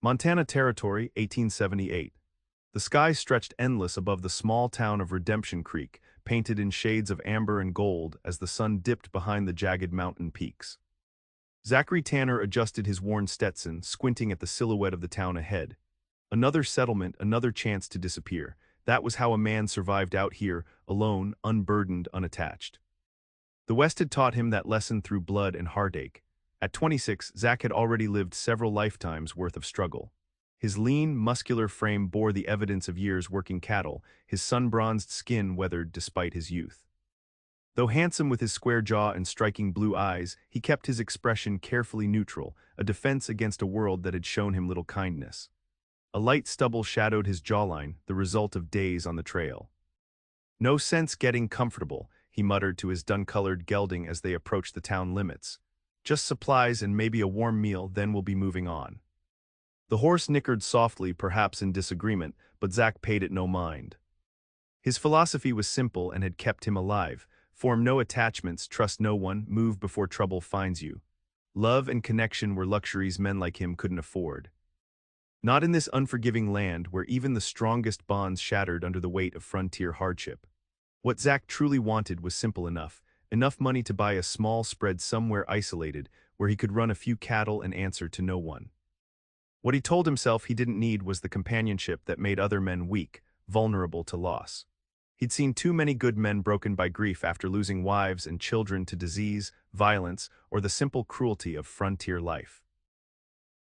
Montana Territory, 1878. The sky stretched endless above the small town of Redemption Creek, painted in shades of amber and gold as the sun dipped behind the jagged mountain peaks. Zachary Tanner adjusted his worn Stetson, squinting at the silhouette of the town ahead. Another settlement, another chance to disappear. That was how a man survived out here, alone, unburdened, unattached. The West had taught him that lesson through blood and heartache. At 26, Zach had already lived several lifetimes worth of struggle. His lean, muscular frame bore the evidence of years working cattle, his sun-bronzed skin weathered despite his youth. Though handsome with his square jaw and striking blue eyes, he kept his expression carefully neutral, a defense against a world that had shown him little kindness. A light stubble shadowed his jawline, the result of days on the trail. "No sense getting comfortable," he muttered to his dun-colored gelding as they approached the town limits. "Just supplies and maybe a warm meal, then we'll be moving on." The horse nickered softly, perhaps in disagreement, but Zach paid it no mind. His philosophy was simple and had kept him alive. Form no attachments, trust no one, move before trouble finds you. Love and connection were luxuries men like him couldn't afford. Not in this unforgiving land where even the strongest bonds shattered under the weight of frontier hardship. What Zach truly wanted was simple enough money to buy a small spread somewhere isolated where he could run a few cattle and answer to no one. What he told himself he didn't need was the companionship that made other men weak, vulnerable to loss. He'd seen too many good men broken by grief after losing wives and children to disease, violence, or the simple cruelty of frontier life.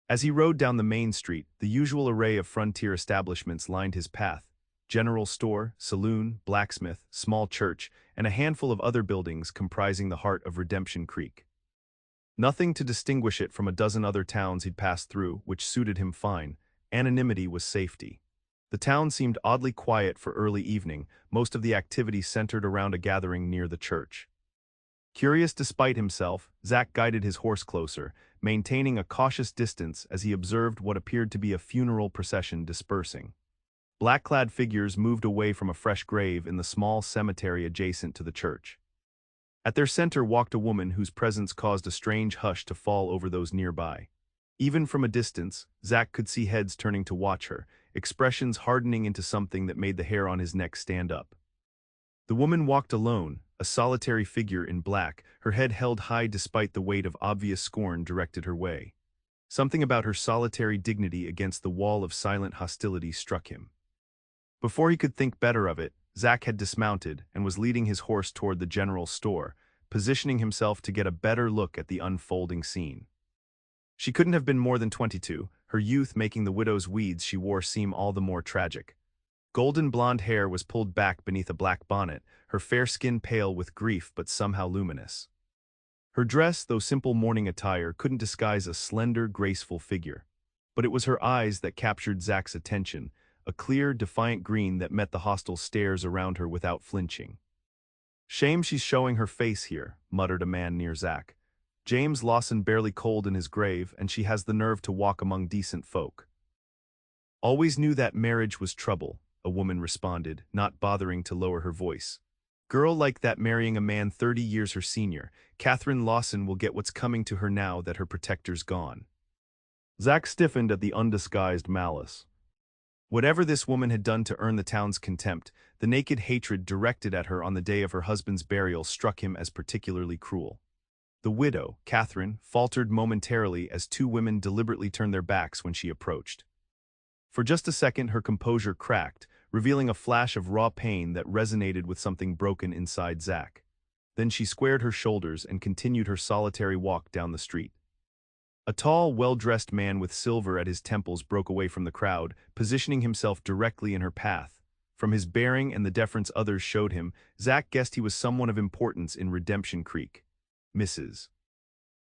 As he rode down the main street, the usual array of frontier establishments lined his path: general store, saloon, blacksmith, small church, and a handful of other buildings comprising the heart of Redemption Creek. Nothing to distinguish it from a dozen other towns he'd passed through, which suited him fine. Anonymity was safety. The town seemed oddly quiet for early evening, most of the activity centered around a gathering near the church. Curious despite himself, Zach guided his horse closer, maintaining a cautious distance as he observed what appeared to be a funeral procession dispersing. Black-clad figures moved away from a fresh grave in the small cemetery adjacent to the church. At their center walked a woman whose presence caused a strange hush to fall over those nearby. Even from a distance, Zach could see heads turning to watch her, expressions hardening into something that made the hair on his neck stand up. The woman walked alone, a solitary figure in black, her head held high despite the weight of obvious scorn directed her way. Something about her solitary dignity against the wall of silent hostility struck him. Before he could think better of it, Zach had dismounted and was leading his horse toward the general store, positioning himself to get a better look at the unfolding scene. She couldn't have been more than 22, her youth making the widow's weeds she wore seem all the more tragic. Golden blonde hair was pulled back beneath a black bonnet, her fair skin pale with grief but somehow luminous. Her dress, though simple mourning attire, couldn't disguise a slender, graceful figure. But it was her eyes that captured Zach's attention, a clear, defiant green that met the hostile stares around her without flinching. "Shame she's showing her face here," muttered a man near Zach. "James Lawson barely cold in his grave, and she has the nerve to walk among decent folk." "Always knew that marriage was trouble," a woman responded, not bothering to lower her voice. "Girl like that marrying a man 30 years her senior. Catherine Lawson will get what's coming to her now that her protector's gone." Zach stiffened at the undisguised malice. Whatever this woman had done to earn the town's contempt, the naked hatred directed at her on the day of her husband's burial struck him as particularly cruel. The widow, Catherine, faltered momentarily as two women deliberately turned their backs when she approached. For just a second her composure cracked, revealing a flash of raw pain that resonated with something broken inside Zach. Then she squared her shoulders and continued her solitary walk down the street. A tall, well-dressed man with silver at his temples broke away from the crowd, positioning himself directly in her path. From his bearing and the deference others showed him, Zach guessed he was someone of importance in Redemption Creek. "Mrs.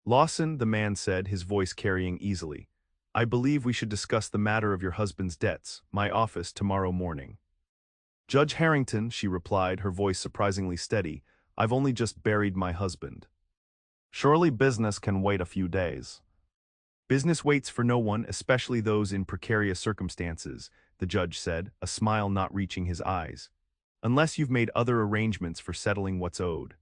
Lawson," the man said, his voice carrying easily. "I believe we should discuss the matter of your husband's debts, my office tomorrow morning." "Judge Harrington," she replied, her voice surprisingly steady, "I've only just buried my husband." "Surely business can wait a few days." "Business waits for no one, especially those in precarious circumstances," the judge said, a smile not reaching his eyes. "Unless you've made other arrangements for settling what's owed."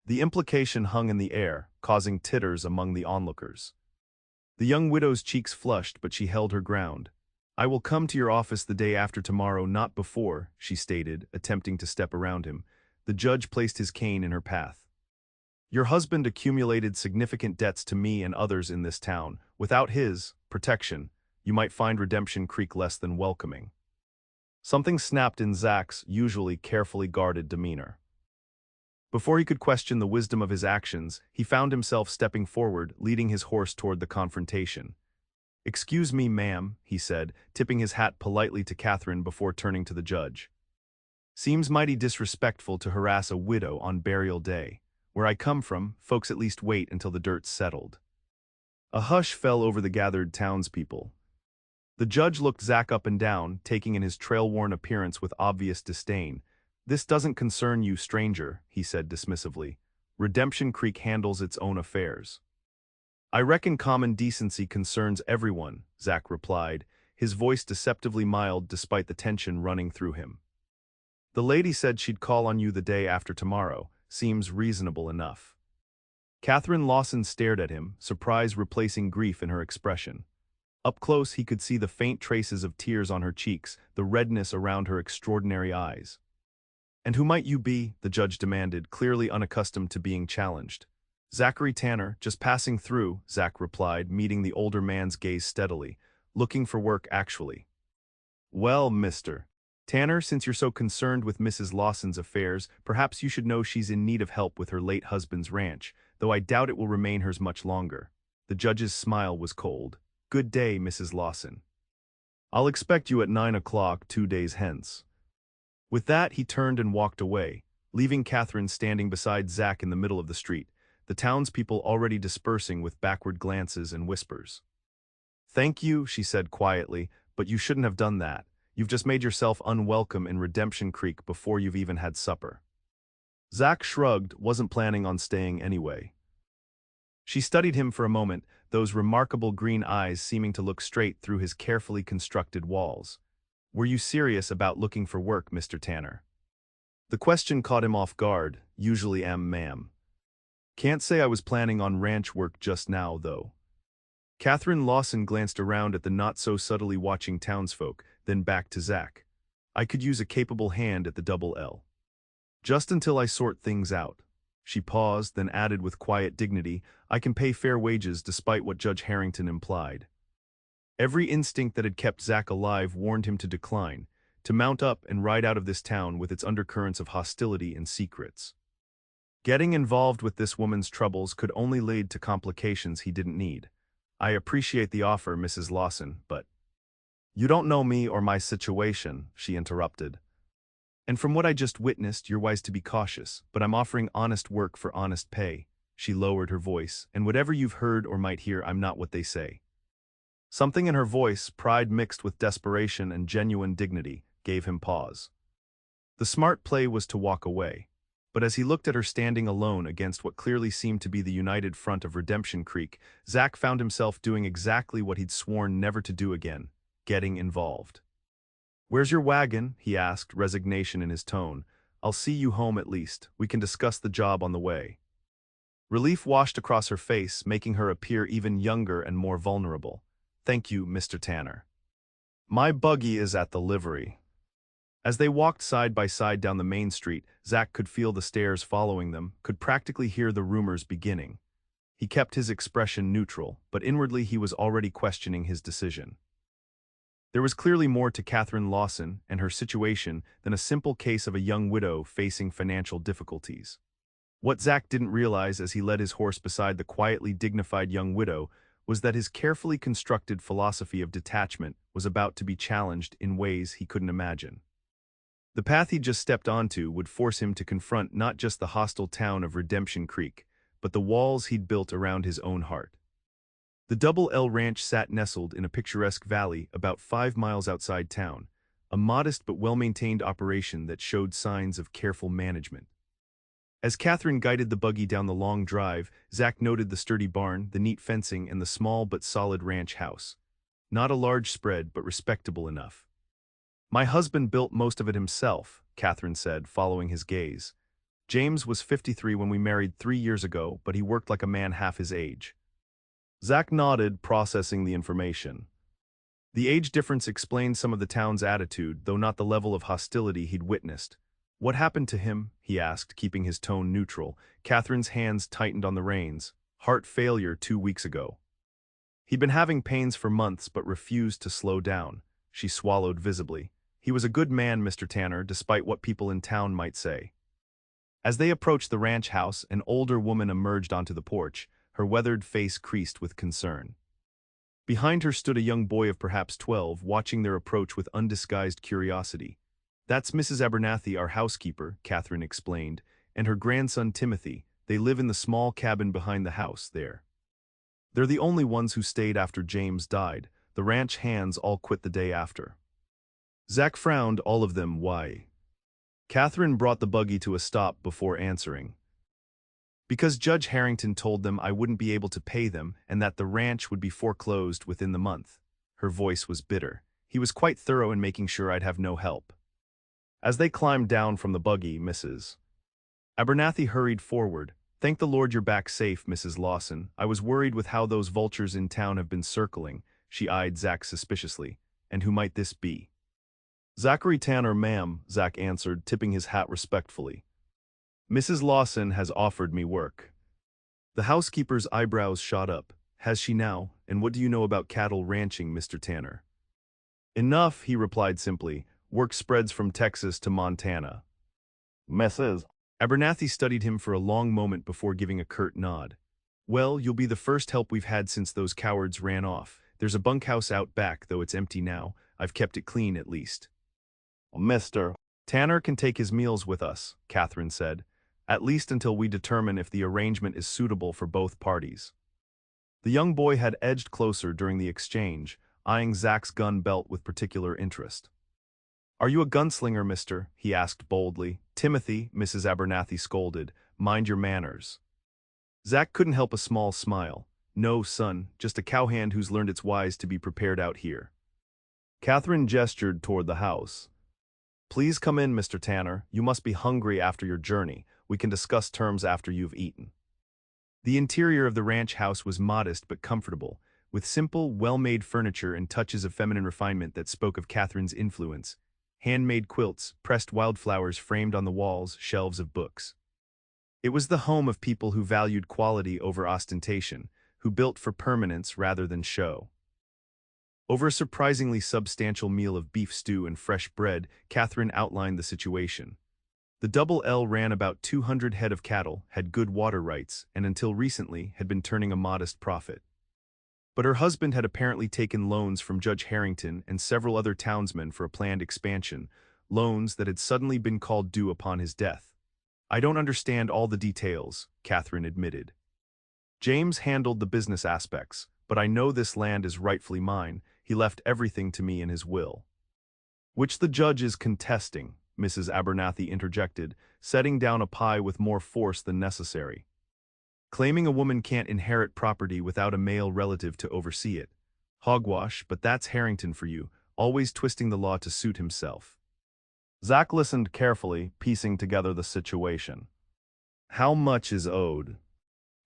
The implication hung in the air, causing titters among the onlookers. The young widow's cheeks flushed, but she held her ground. "I will come to your office the day after tomorrow, not before," she stated, attempting to step around him. The judge placed his cane in her path. "Your husband accumulated significant debts to me and others in this town. Without his protection, you might find Redemption Creek less than welcoming." Something snapped in Zach's usually carefully guarded demeanor. Before he could question the wisdom of his actions, he found himself stepping forward, leading his horse toward the confrontation. "Excuse me, ma'am," he said, tipping his hat politely to Catherine before turning to the judge. "Seems mighty disrespectful to harass a widow on burial day. Where I come from, folks at least wait until the dirt's settled." A hush fell over the gathered townspeople. The judge looked Zach up and down, taking in his trail-worn appearance with obvious disdain. "This doesn't concern you, stranger," he said dismissively. "Redemption Creek handles its own affairs." "I reckon common decency concerns everyone," Zach replied, his voice deceptively mild despite the tension running through him. "The lady said she'd call on you the day after tomorrow. Seems reasonable enough." Catherine Lawson stared at him, surprise replacing grief in her expression. Up close he could see the faint traces of tears on her cheeks, the redness around her extraordinary eyes. "And who might you be?" the judge demanded, clearly unaccustomed to being challenged. "Zachary Tanner, just passing through," Zach replied, meeting the older man's gaze steadily. "Looking for work, actually." "Well, Mr. Tanner, since you're so concerned with Mrs. Lawson's affairs, perhaps you should know she's in need of help with her late husband's ranch, though I doubt it will remain hers much longer." The judge's smile was cold. "Good day, Mrs. Lawson. I'll expect you at 9 o'clock 2 days hence." With that, he turned and walked away, leaving Catherine standing beside Zach in the middle of the street, the townspeople already dispersing with backward glances and whispers. "Thank you," she said quietly, "but you shouldn't have done that. You've just made yourself unwelcome in Redemption Creek before you've even had supper." Zach shrugged, wasn't planning on staying anyway. She studied him for a moment, those remarkable green eyes seeming to look straight through his carefully constructed walls. "Were you serious about looking for work, Mr. Tanner?" The question caught him off guard. "Usually am, ma'am. Can't say I was planning on ranch work just now, though." Catherine Lawson glanced around at the not-so-subtly watching townsfolk, then back to Zach. "I could use a capable hand at the Double L. Just until I sort things out." She paused, then added with quiet dignity, "I can pay fair wages despite what Judge Harrington implied." Every instinct that had kept Zach alive warned him to decline, to mount up and ride out of this town with its undercurrents of hostility and secrets. Getting involved with this woman's troubles could only lead to complications he didn't need. "I appreciate the offer, Mrs. Lawson, but—" "You don't know me or my situation," she interrupted. "And from what I just witnessed, you're wise to be cautious, but I'm offering honest work for honest pay." She lowered her voice, "And whatever you've heard or might hear, I'm not what they say." Something in her voice, pride mixed with desperation and genuine dignity, gave him pause. The smart play was to walk away. But as he looked at her standing alone against what clearly seemed to be the united front of Redemption Creek, Zach found himself doing exactly what he'd sworn never to do again: getting involved. "Where's your wagon?" he asked, resignation in his tone. "I'll see you home at least. We can discuss the job on the way." Relief washed across her face, making her appear even younger and more vulnerable. "Thank you, Mr. Tanner. My buggy is at the livery." As they walked side by side down the main street, Zach could feel the stares following them, could practically hear the rumors beginning. He kept his expression neutral, but inwardly he was already questioning his decision. There was clearly more to Catherine Lawson and her situation than a simple case of a young widow facing financial difficulties. What Zach didn't realize as he led his horse beside the quietly dignified young widow was that his carefully constructed philosophy of detachment was about to be challenged in ways he couldn't imagine. The path he just stepped onto would force him to confront not just the hostile town of Redemption Creek, but the walls he'd built around his own heart. The Double L Ranch sat nestled in a picturesque valley about 5 miles outside town, a modest but well-maintained operation that showed signs of careful management. As Catherine guided the buggy down the long drive, Zach noted the sturdy barn, the neat fencing, and the small but solid ranch house. Not a large spread, but respectable enough. "My husband built most of it himself," Catherine said, following his gaze. "James was 53 when we married 3 years ago, but he worked like a man half his age." Zach nodded, processing the information. The age difference explained some of the town's attitude, though not the level of hostility he'd witnessed. What happened to him? He asked, keeping his tone neutral. Catherine's hands tightened on the reins. Heart failure 2 weeks ago. He'd been having pains for months but refused to slow down. She swallowed visibly. He was a good man, Mr. Tanner, despite what people in town might say. As they approached the ranch house, an older woman emerged onto the porch, her weathered face creased with concern. Behind her stood a young boy of perhaps 12, watching their approach with undisguised curiosity. "That's Mrs. Abernathy, our housekeeper," Catherine explained, "and her grandson Timothy. They live in the small cabin behind the house, there. They're the only ones who stayed after James died. The ranch hands all quit the day after." Zach frowned, all of them. Why? Catherine brought the buggy to a stop before answering. "Because Judge Harrington told them I wouldn't be able to pay them and that the ranch would be foreclosed within the month." Her voice was bitter. "He was quite thorough in making sure I'd have no help." As they climbed down from the buggy, Mrs. Abernathy hurried forward. "Thank the Lord you're back safe, Mrs. Lawson. I was worried with how those vultures in town have been circling." She eyed Zach suspiciously. "And who might this be?" "Zachary Tanner, ma'am," Zach answered, tipping his hat respectfully. "Mrs. Lawson has offered me work." The housekeeper's eyebrows shot up. "Has she now? And what do you know about cattle ranching, Mr. Tanner?" "Enough," he replied simply. "Work spreads from Texas to Montana." Mrs. Abernathy studied him for a long moment before giving a curt nod. "Well, you'll be the first help we've had since those cowards ran off. There's a bunkhouse out back, though it's empty now. I've kept it clean at least." "Mr. Tanner can take his meals with us," Catherine said, "at least until we determine if the arrangement is suitable for both parties." The young boy had edged closer during the exchange, eyeing Zach's gun belt with particular interest. "Are you a gunslinger, mister?" he asked boldly. "Timothy," Mrs. Abernathy scolded, "mind your manners." Zach couldn't help a small smile. "No, son, just a cowhand who's learned it's wise to be prepared out here." Catherine gestured toward the house. "Please come in, Mr. Tanner. You must be hungry after your journey. We can discuss terms after you've eaten." The interior of the ranch house was modest but comfortable, with simple, well-made furniture and touches of feminine refinement that spoke of Catherine's influence. Handmade quilts, pressed wildflowers framed on the walls, shelves of books. It was the home of people who valued quality over ostentation, who built for permanence rather than show. Over a surprisingly substantial meal of beef stew and fresh bread, Catherine outlined the situation. The Double L ran about 200 head of cattle, had good water rights, and until recently had been turning a modest profit. But her husband had apparently taken loans from Judge Harrington and several other townsmen for a planned expansion, loans that had suddenly been called due upon his death. "I don't understand all the details," Catherine admitted. "James handled the business aspects, but I know this land is rightfully mine. He left everything to me in his will." "Which the judge is contesting," Mrs. Abernathy interjected, setting down a pie with more force than necessary. "Claiming a woman can't inherit property without a male relative to oversee it. Hogwash, but that's Harrington for you, always twisting the law to suit himself." Zach listened carefully, piecing together the situation. "How much is owed?"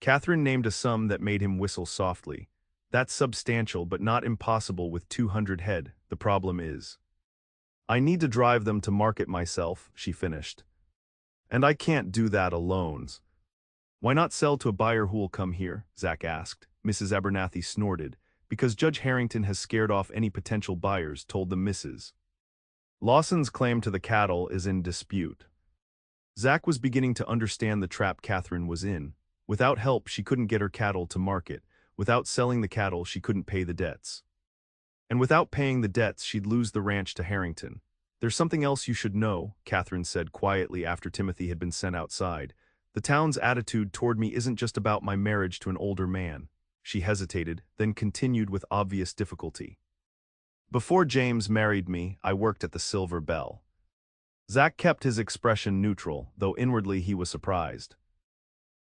Catherine named a sum that made him whistle softly. "That's substantial but not impossible with 200 head. The problem is, I need to drive them to market myself," she finished. "And I can't do that alone." "Why not sell to a buyer who'll come here?" Zach asked. Mrs. Abernathy snorted. "Because Judge Harrington has scared off any potential buyers," told the Mrs. Lawson's claim to the cattle is in dispute. Zach was beginning to understand the trap Catherine was in. Without help, she couldn't get her cattle to market. Without selling the cattle, she couldn't pay the debts. And without paying the debts, she'd lose the ranch to Harrington. "There's something else you should know," Catherine said quietly after Timothy had been sent outside. "The town's attitude toward me isn't just about my marriage to an older man." She hesitated, then continued with obvious difficulty. "Before James married me, I worked at the Silver Bell." Zach kept his expression neutral, though inwardly he was surprised.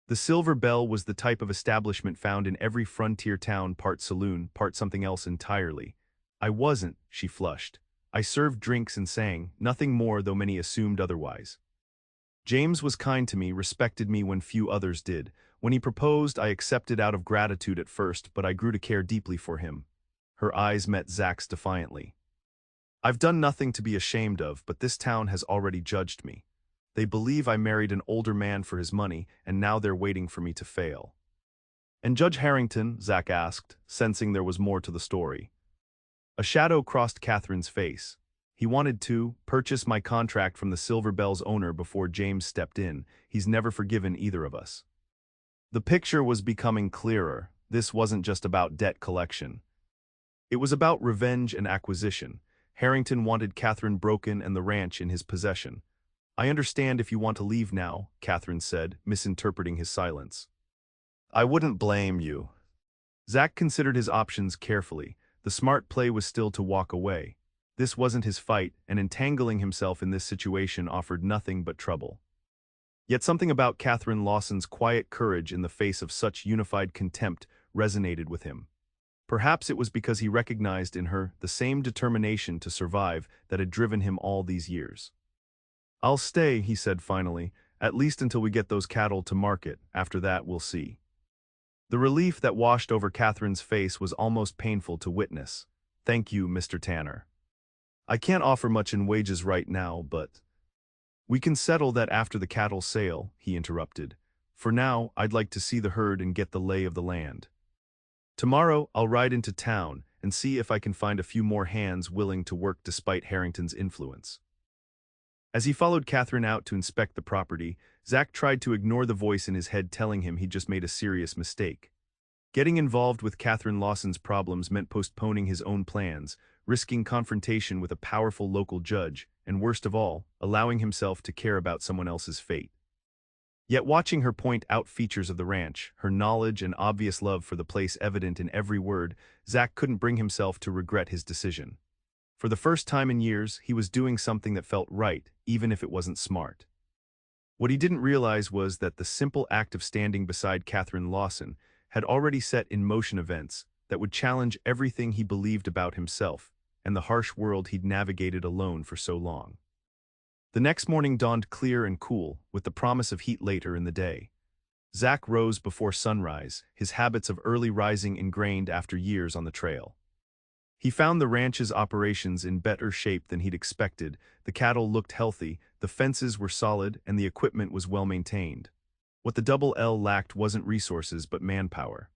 The Silver Bell was the type of establishment found in every frontier town, part saloon, part something else entirely. "I wasn't," she flushed. "I served drinks and sang, nothing more, though many assumed otherwise. James was kind to me, respected me when few others did. When he proposed, I accepted out of gratitude at first, but I grew to care deeply for him. Her eyes met Zach's defiantly. I've done nothing to be ashamed of, but this town has already judged me. They believe I married an older man for his money, and now they're waiting for me to fail. And Judge Harrington, Zach asked, sensing there was more to the story. A shadow crossed Catherine's face. He wanted to purchase my contract from the Silver Bell's owner before James stepped in. He's never forgiven either of us. The picture was becoming clearer. This wasn't just about debt collection. It was about revenge and acquisition. Harrington wanted Catherine broken and the ranch in his possession. I understand if you want to leave now, Catherine said, misinterpreting his silence. I wouldn't blame you. Zach considered his options carefully. The smart play was still to walk away. This wasn't his fight, and entangling himself in this situation offered nothing but trouble. Yet something about Catherine Lawson's quiet courage in the face of such unified contempt resonated with him. Perhaps it was because he recognized in her the same determination to survive that had driven him all these years. I'll stay, he said finally, at least until we get those cattle to market. After that, we'll see. The relief that washed over Catherine's face was almost painful to witness. Thank you, Mr. Tanner. I can't offer much in wages right now, but... We can settle that after the cattle sale, he interrupted. For now, I'd like to see the herd and get the lay of the land. Tomorrow, I'll ride into town and see if I can find a few more hands willing to work despite Harrington's influence. As he followed Catherine out to inspect the property, Zach tried to ignore the voice in his head telling him he'd just made a serious mistake. Getting involved with Catherine Lawson's problems meant postponing his own plans, risking confrontation with a powerful local judge, and worst of all, allowing himself to care about someone else's fate. Yet watching her point out features of the ranch, her knowledge and obvious love for the place evident in every word, Zach couldn't bring himself to regret his decision. For the first time in years, he was doing something that felt right, even if it wasn't smart. What he didn't realize was that the simple act of standing beside Catherine Lawson had already set in motion events that would challenge everything he believed about himself and the harsh world he'd navigated alone for so long. The next morning dawned clear and cool, with the promise of heat later in the day. Zach rose before sunrise, his habits of early rising ingrained after years on the trail. He found the ranch's operations in better shape than he'd expected. The cattle looked healthy, the fences were solid, and the equipment was well maintained. What the Double L lacked wasn't resources but manpower.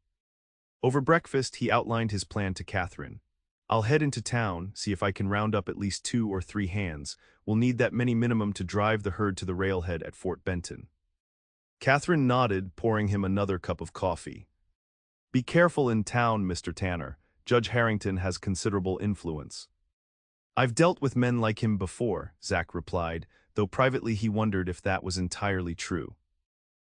Over breakfast, he outlined his plan to Catherine. I'll head into town, see if I can round up at least 2 or 3 hands. We'll need that many minimum to drive the herd to the railhead at Fort Benton. Catherine nodded, pouring him another cup of coffee. Be careful in town, Mr. Tanner. Judge Harrington has considerable influence. I've dealt with men like him before, Zach replied, though privately he wondered if that was entirely true.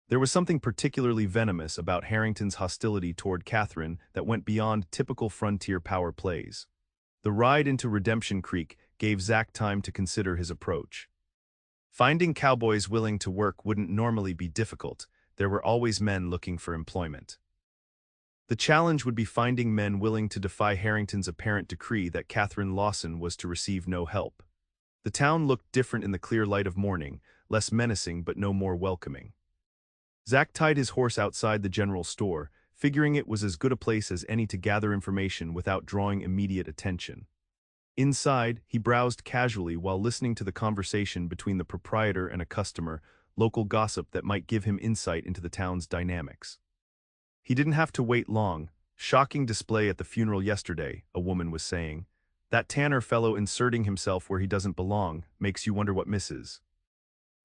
There was something particularly venomous about Harrington's hostility toward Catherine that went beyond typical frontier power plays. The ride into Redemption Creek gave Zach time to consider his approach. Finding cowboys willing to work wouldn't normally be difficult. There were always men looking for employment. The challenge would be finding men willing to defy Harrington's apparent decree that Catherine Lawson was to receive no help. The town looked different in the clear light of morning, less menacing but no more welcoming. Zach tied his horse outside the general store, figuring it was as good a place as any to gather information without drawing immediate attention. Inside, he browsed casually while listening to the conversation between the proprietor and a customer, local gossip that might give him insight into the town's dynamics. He didn't have to wait long. Shocking display at the funeral yesterday, a woman was saying. That Tanner fellow inserting himself where he doesn't belong makes you wonder what Mrs.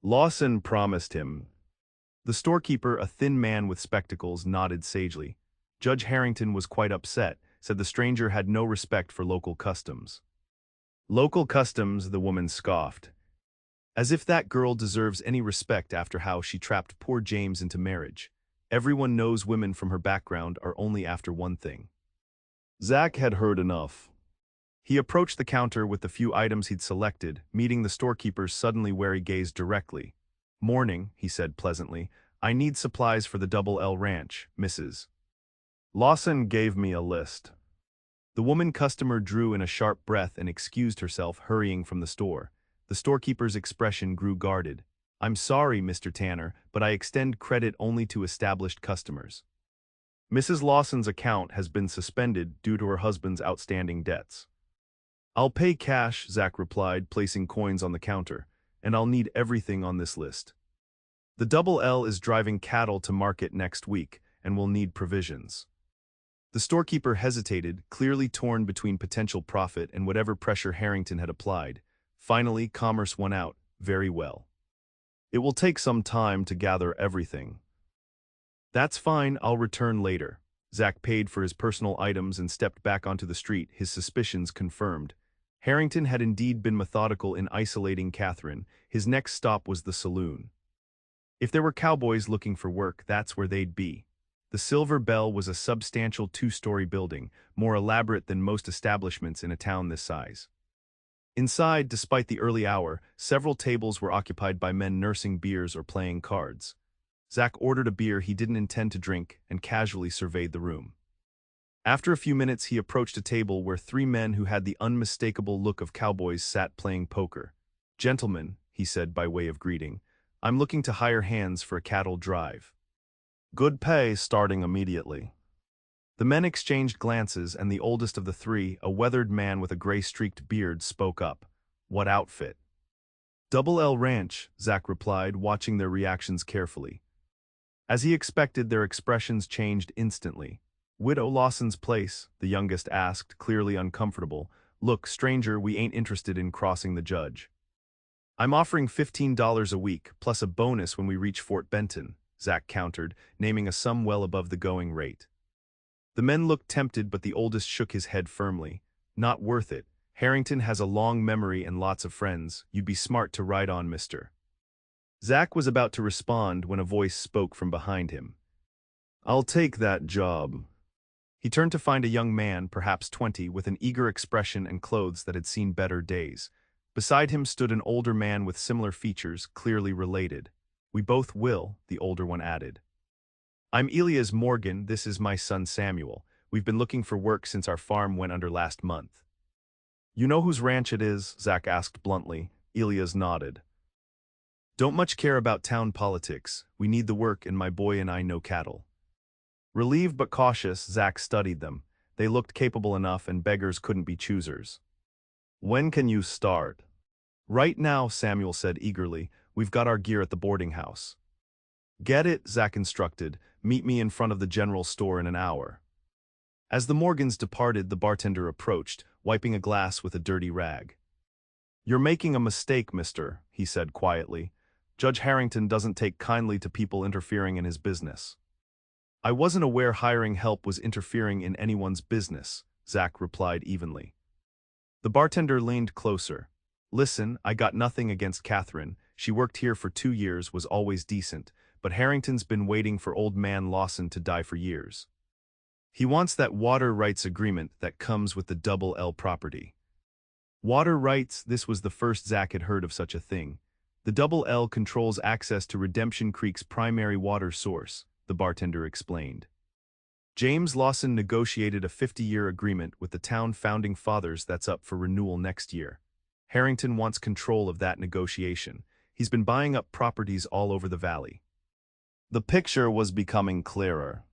Lawson promised him. The storekeeper, a thin man with spectacles, nodded sagely. Judge Harrington was quite upset, said the stranger had no respect for local customs. Local customs, the woman scoffed. As if that girl deserves any respect after how she trapped poor James into marriage. Everyone knows women from her background are only after one thing. Zach had heard enough. He approached the counter with the few items he'd selected, meeting the storekeeper's suddenly wary gaze directly. Morning, he said pleasantly. I need supplies for the Double L Ranch, Mrs. Lawson gave me a list. The woman customer drew in a sharp breath and excused herself, hurrying from the store. The storekeeper's expression grew guarded. I'm sorry, Mr. Tanner, but I extend credit only to established customers. Mrs. Lawson's account has been suspended due to her husband's outstanding debts. I'll pay cash, Zach replied, placing coins on the counter, and I'll need everything on this list. The Double L is driving cattle to market next week, and will need provisions. The storekeeper hesitated, clearly torn between potential profit and whatever pressure Harrington had applied. Finally, commerce won out. Very well. It will take some time to gather everything. That's fine, I'll return later. Zach paid for his personal items and stepped back onto the street, his suspicions confirmed. Harrington had indeed been methodical in isolating Catherine. His next stop was the saloon. If there were cowboys looking for work, that's where they'd be. The Silver Bell was a substantial two-story building, more elaborate than most establishments in a town this size. Inside, despite the early hour, several tables were occupied by men nursing beers or playing cards. Zach ordered a beer he didn't intend to drink and casually surveyed the room. After a few minutes, he approached a table where three men who had the unmistakable look of cowboys sat playing poker. "Gentlemen," he said by way of greeting, "I'm looking to hire hands for a cattle drive. Good pay starting immediately." The men exchanged glances, and the oldest of the three, a weathered man with a gray-streaked beard, spoke up. "What outfit?" "Double L Ranch," Zach replied, watching their reactions carefully. As he expected, their expressions changed instantly. "Widow Lawson's place?" the youngest asked, clearly uncomfortable. "Look, stranger, we ain't interested in crossing the judge." "I'm offering $15 a week, plus a bonus when we reach Fort Benton," Zach countered, naming a sum well above the going rate. The men looked tempted, but the oldest shook his head firmly. "Not worth it. Harrington has a long memory and lots of friends. You'd be smart to ride on, mister." Zach was about to respond when a voice spoke from behind him. "I'll take that job." He turned to find a young man, perhaps 20, with an eager expression and clothes that had seen better days. Beside him stood an older man with similar features, clearly related. "We both will," the older one added. "I'm Elias Morgan, this is my son Samuel. We've been looking for work since our farm went under last month." "You know whose ranch it is?" Zach asked bluntly. Elias nodded. "Don't much care about town politics. We need the work, and my boy and I know cattle." Relieved but cautious, Zach studied them. They looked capable enough, and beggars couldn't be choosers. "When can you start?" "Right now," Samuel said eagerly. "We've got our gear at the boarding house." "Get it," Zach instructed. "Meet me in front of the general store in an hour." As the Morgans departed, the bartender approached, wiping a glass with a dirty rag. "You're making a mistake, mister," he said quietly. "Judge Harrington doesn't take kindly to people interfering in his business." "I wasn't aware hiring help was interfering in anyone's business," Zach replied evenly. The bartender leaned closer. "Listen, I got nothing against Catherine. She worked here for 2 years, was always decent, but Harrington's been waiting for old man Lawson to die for years. He wants that water rights agreement that comes with the Double L property." Water rights? This was the first Zach had heard of such a thing. "The Double L controls access to Redemption Creek's primary water source," the bartender explained. "James Lawson negotiated a 50-year agreement with the town founding fathers that's up for renewal next year. Harrington wants control of that negotiation. He's been buying up properties all over the valley." The picture was becoming clearer.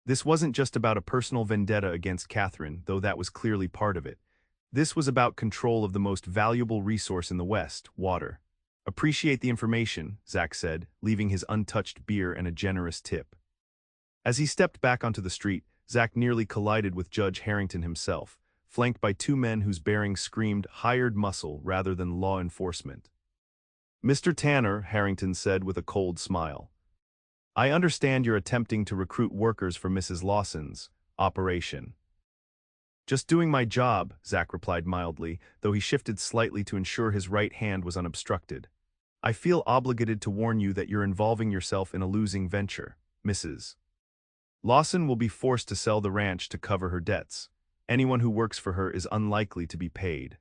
This wasn't just about a personal vendetta against Catherine, though that was clearly part of it. This was about control of the most valuable resource in the West, water. "Appreciate the information," Zach said, leaving his untouched beer and a generous tip. As he stepped back onto the street, Zach nearly collided with Judge Harrington himself, flanked by two men whose bearing screamed hired muscle rather than law enforcement. "Mr. Tanner," Harrington said with a cold smile, "I understand you're attempting to recruit workers for Mrs. Lawson's operation." "Just doing my job," Zach replied mildly, though he shifted slightly to ensure his right hand was unobstructed. "I feel obligated to warn you that you're involving yourself in a losing venture. Mrs. Lawson will be forced to sell the ranch to cover her debts. Anyone who works for her is unlikely to be paid."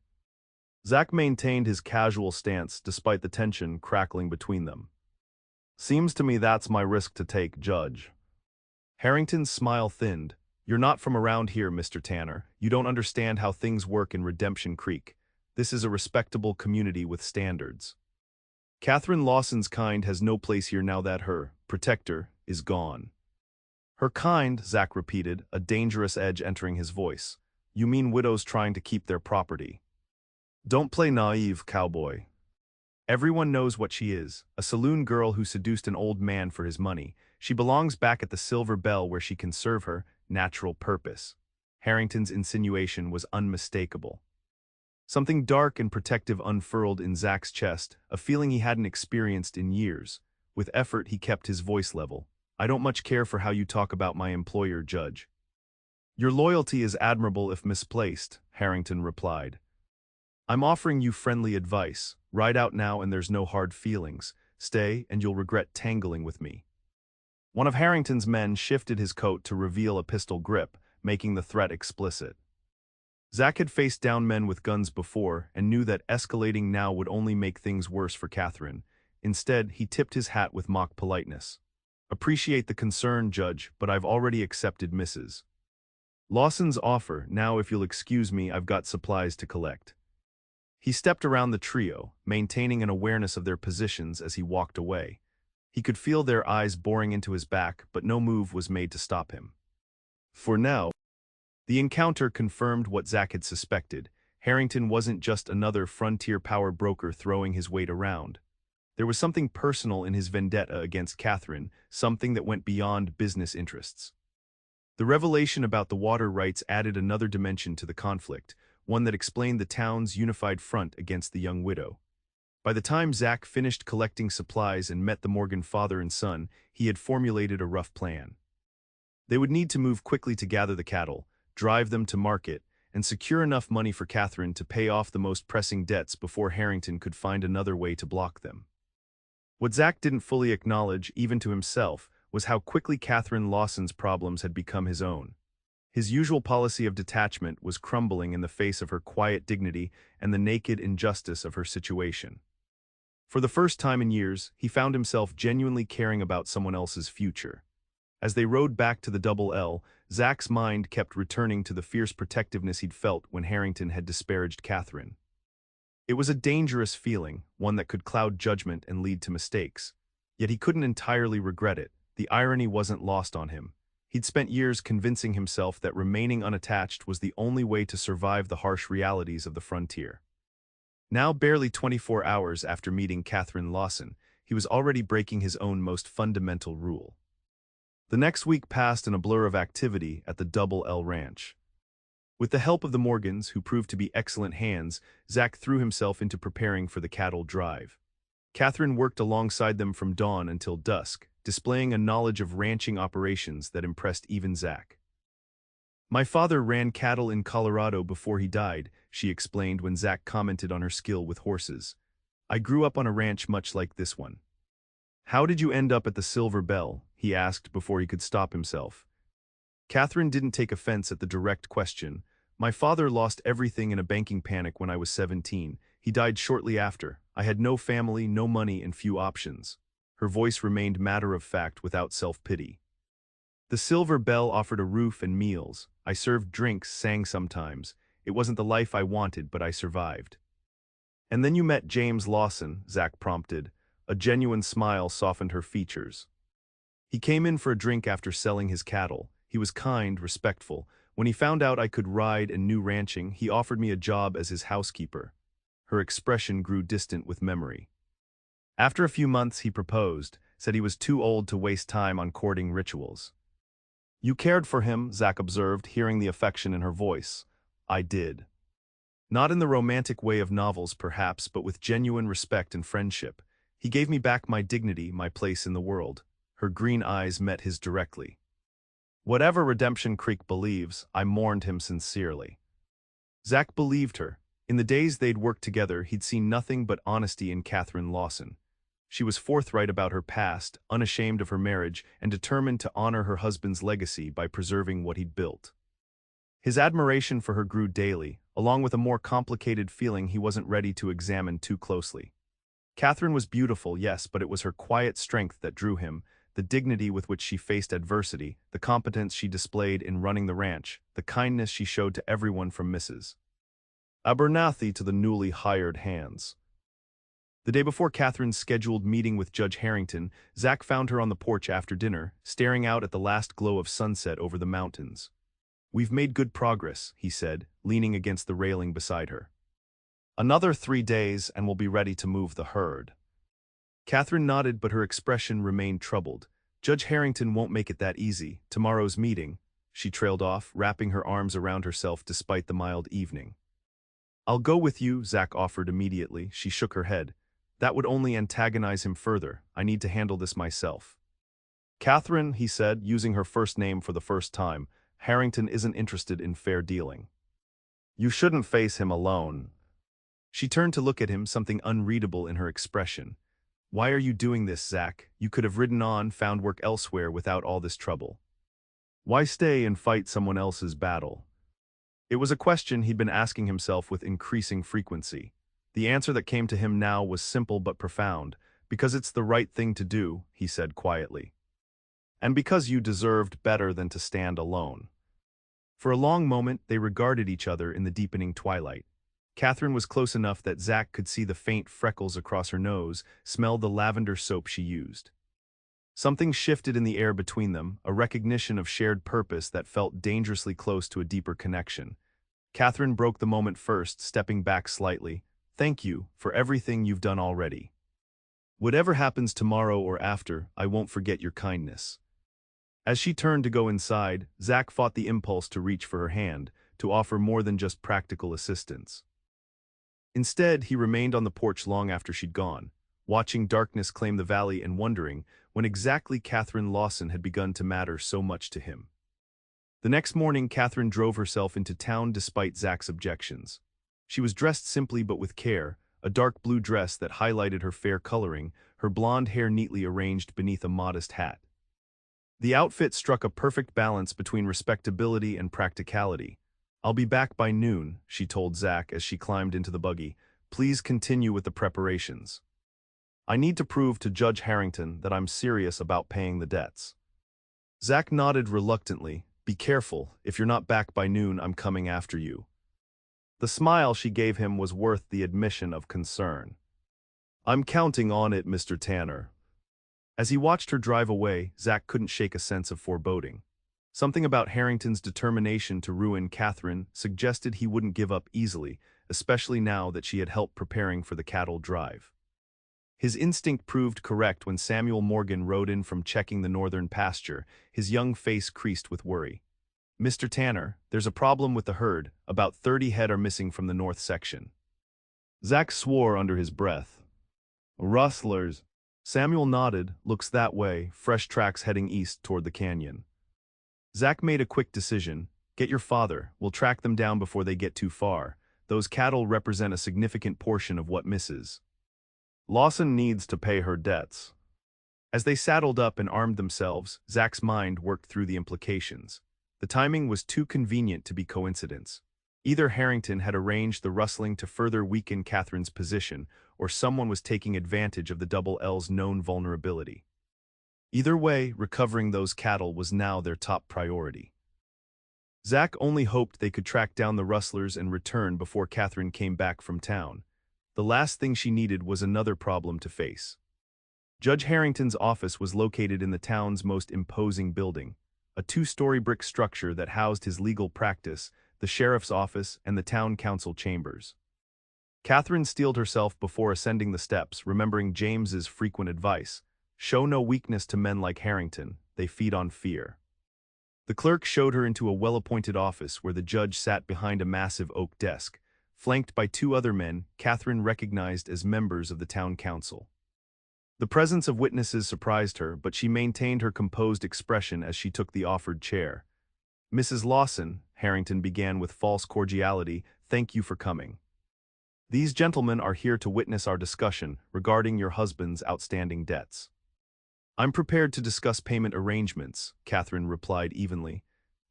Zach maintained his casual stance despite the tension crackling between them. "Seems to me that's my risk to take, Judge." Harrington's smile thinned. "You're not from around here, Mr. Tanner. You don't understand how things work in Redemption Creek. This is a respectable community with standards." Catherine Lawson's kind has no place here now that her protector is gone. Her kind, Zach repeated, a dangerous edge entering his voice. You mean widows trying to keep their property? Don't play naive, cowboy. Everyone knows what she is, a saloon girl who seduced an old man for his money. She belongs back at the Silver Bell where she can serve her natural purpose. Harrington's insinuation was unmistakable. Something dark and protective unfurled in Zach's chest, a feeling he hadn't experienced in years. With effort, he kept his voice level. I don't much care for how you talk about my employer, Judge. Your loyalty is admirable if misplaced, Harrington replied. I'm offering you friendly advice. Ride out now and there's no hard feelings. Stay and you'll regret tangling with me. One of Harrington's men shifted his coat to reveal a pistol grip, making the threat explicit. Zach had faced down men with guns before and knew that escalating now would only make things worse for Catherine. Instead, he tipped his hat with mock politeness. Appreciate the concern, Judge, but I've already accepted Mrs. Lawson's offer. Now if you'll excuse me, I've got supplies to collect. He stepped around the trio, maintaining an awareness of their positions as he walked away. He could feel their eyes boring into his back, but no move was made to stop him. For now, the encounter confirmed what Zach had suspected. Harrington wasn't just another frontier power broker throwing his weight around. There was something personal in his vendetta against Catherine, something that went beyond business interests. The revelation about the water rights added another dimension to the conflict, one that explained the town's unified front against the young widow. By the time Zach finished collecting supplies and met the Morgan father and son, he had formulated a rough plan. They would need to move quickly to gather the cattle, drive them to market, and secure enough money for Catherine to pay off the most pressing debts before Harrington could find another way to block them. What Zach didn't fully acknowledge, even to himself, was how quickly Catherine Lawson's problems had become his own. His usual policy of detachment was crumbling in the face of her quiet dignity and the naked injustice of her situation. For the first time in years, he found himself genuinely caring about someone else's future. As they rode back to the Double L, Zach's mind kept returning to the fierce protectiveness he'd felt when Harrington had disparaged Catherine. It was a dangerous feeling, one that could cloud judgment and lead to mistakes. Yet he couldn't entirely regret it. The irony wasn't lost on him. He'd spent years convincing himself that remaining unattached was the only way to survive the harsh realities of the frontier. Now, barely 24 hours after meeting Catherine Lawson, he was already breaking his own most fundamental rule. The next week passed in a blur of activity at the Double L Ranch. With the help of the Morgans, who proved to be excellent hands, Zach threw himself into preparing for the cattle drive. Catherine worked alongside them from dawn until dusk, displaying a knowledge of ranching operations that impressed even Zach. My father ran cattle in Colorado before he died, she explained when Zach commented on her skill with horses. I grew up on a ranch much like this one. How did you end up at the Silver Bell? He asked before he could stop himself. Catherine didn't take offense at the direct question. My father lost everything in a banking panic when I was 17. He died shortly after. I had no family, no money, and few options. Her voice remained matter-of-fact without self-pity. The Silver Bell offered a roof and meals. I served drinks, sang sometimes. It wasn't the life I wanted, but I survived. And then you met James Lawson, Zach prompted. A genuine smile softened her features. He came in for a drink after selling his cattle. He was kind, respectful. When he found out I could ride and knew ranching, he offered me a job as his housekeeper. Her expression grew distant with memory. After a few months, he proposed, said he was too old to waste time on courting rituals. You cared for him, Zach observed, hearing the affection in her voice. I did. Not in the romantic way of novels, perhaps, but with genuine respect and friendship. He gave me back my dignity, my place in the world. Her green eyes met his directly. Whatever Redemption Creek believes, I mourned him sincerely. Zach believed her. In the days they'd worked together, he'd seen nothing but honesty in Catherine Lawson. She was forthright about her past, unashamed of her marriage, and determined to honor her husband's legacy by preserving what he'd built. His admiration for her grew daily, along with a more complicated feeling he wasn't ready to examine too closely. Catherine was beautiful, yes, but it was her quiet strength that drew him, the dignity with which she faced adversity, the competence she displayed in running the ranch, the kindness she showed to everyone from Mrs. Abernathy to the newly hired hands. The day before Catherine's scheduled meeting with Judge Harrington, Zach found her on the porch after dinner, staring out at the last glow of sunset over the mountains. "We've made good progress," he said, leaning against the railing beside her. "Another 3 days and we'll be ready to move the herd." Catherine nodded, but her expression remained troubled. "Judge Harrington won't make it that easy. Tomorrow's meeting," she trailed off, wrapping her arms around herself despite the mild evening. "I'll go with you," Zach offered immediately. She shook her head. "That would only antagonize him further. I need to handle this myself." "Catherine," he said, using her first name for the first time, "Harrington isn't interested in fair dealing. You shouldn't face him alone." She turned to look at him, something unreadable in her expression. "Why are you doing this, Zach? You could have ridden on, found work elsewhere without all this trouble. Why stay and fight someone else's battle?" It was a question he'd been asking himself with increasing frequency. The answer that came to him now was simple but profound. "Because it's the right thing to do," he said quietly. "And because you deserved better than to stand alone." For a long moment, they regarded each other in the deepening twilight. Catherine was close enough that Zach could see the faint freckles across her nose, smell the lavender soap she used. Something shifted in the air between them, a recognition of shared purpose that felt dangerously close to a deeper connection. Catherine broke the moment first, stepping back slightly. "Thank you for everything you've done already. Whatever happens tomorrow or after, I won't forget your kindness." As she turned to go inside, Zach fought the impulse to reach for her hand, to offer more than just practical assistance. Instead, he remained on the porch long after she'd gone, watching darkness claim the valley and wondering when exactly Catherine Lawson had begun to matter so much to him. The next morning, Catherine drove herself into town despite Zach's objections. She was dressed simply but with care, a dark blue dress that highlighted her fair coloring, her blonde hair neatly arranged beneath a modest hat. The outfit struck a perfect balance between respectability and practicality. "I'll be back by noon," she told Zach as she climbed into the buggy. "Please continue with the preparations. I need to prove to Judge Harrington that I'm serious about paying the debts." Zach nodded reluctantly. "Be careful. If you're not back by noon, I'm coming after you." The smile she gave him was worth the admission of concern. "I'm counting on it, Mr. Tanner." As he watched her drive away, Zach couldn't shake a sense of foreboding. Something about Harrington's determination to ruin Catherine suggested he wouldn't give up easily, especially now that she had helped preparing for the cattle drive. His instinct proved correct when Samuel Morgan rode in from checking the northern pasture, his young face creased with worry. "Mr. Tanner, there's a problem with the herd. About 30 head are missing from the north section." Zach swore under his breath. "Rustlers." Samuel nodded. "Looks that way, fresh tracks heading east toward the canyon." Zach made a quick decision. "Get your father. We'll track them down before they get too far. Those cattle represent a significant portion of what misses. Lawson needs to pay her debts." As they saddled up and armed themselves, Zach's mind worked through the implications. The timing was too convenient to be coincidence. Either Harrington had arranged the rustling to further weaken Catherine's position, or someone was taking advantage of the Double L's known vulnerability. Either way, recovering those cattle was now their top priority. Zach only hoped they could track down the rustlers and return before Catherine came back from town. The last thing she needed was another problem to face. Judge Harrington's office was located in the town's most imposing building, a 2-story brick structure that housed his legal practice, the sheriff's office, and the town council chambers. Catherine steeled herself before ascending the steps, remembering James's frequent advice: "Show no weakness to men like Harrington, they feed on fear." The clerk showed her into a well-appointed office where the judge sat behind a massive oak desk, flanked by 2 other men Catherine recognized as members of the town council. The presence of witnesses surprised her, but she maintained her composed expression as she took the offered chair. "Mrs. Lawson," Harrington began with false cordiality, "thank you for coming. These gentlemen are here to witness our discussion regarding your husband's outstanding debts." "I'm prepared to discuss payment arrangements," Catherine replied evenly.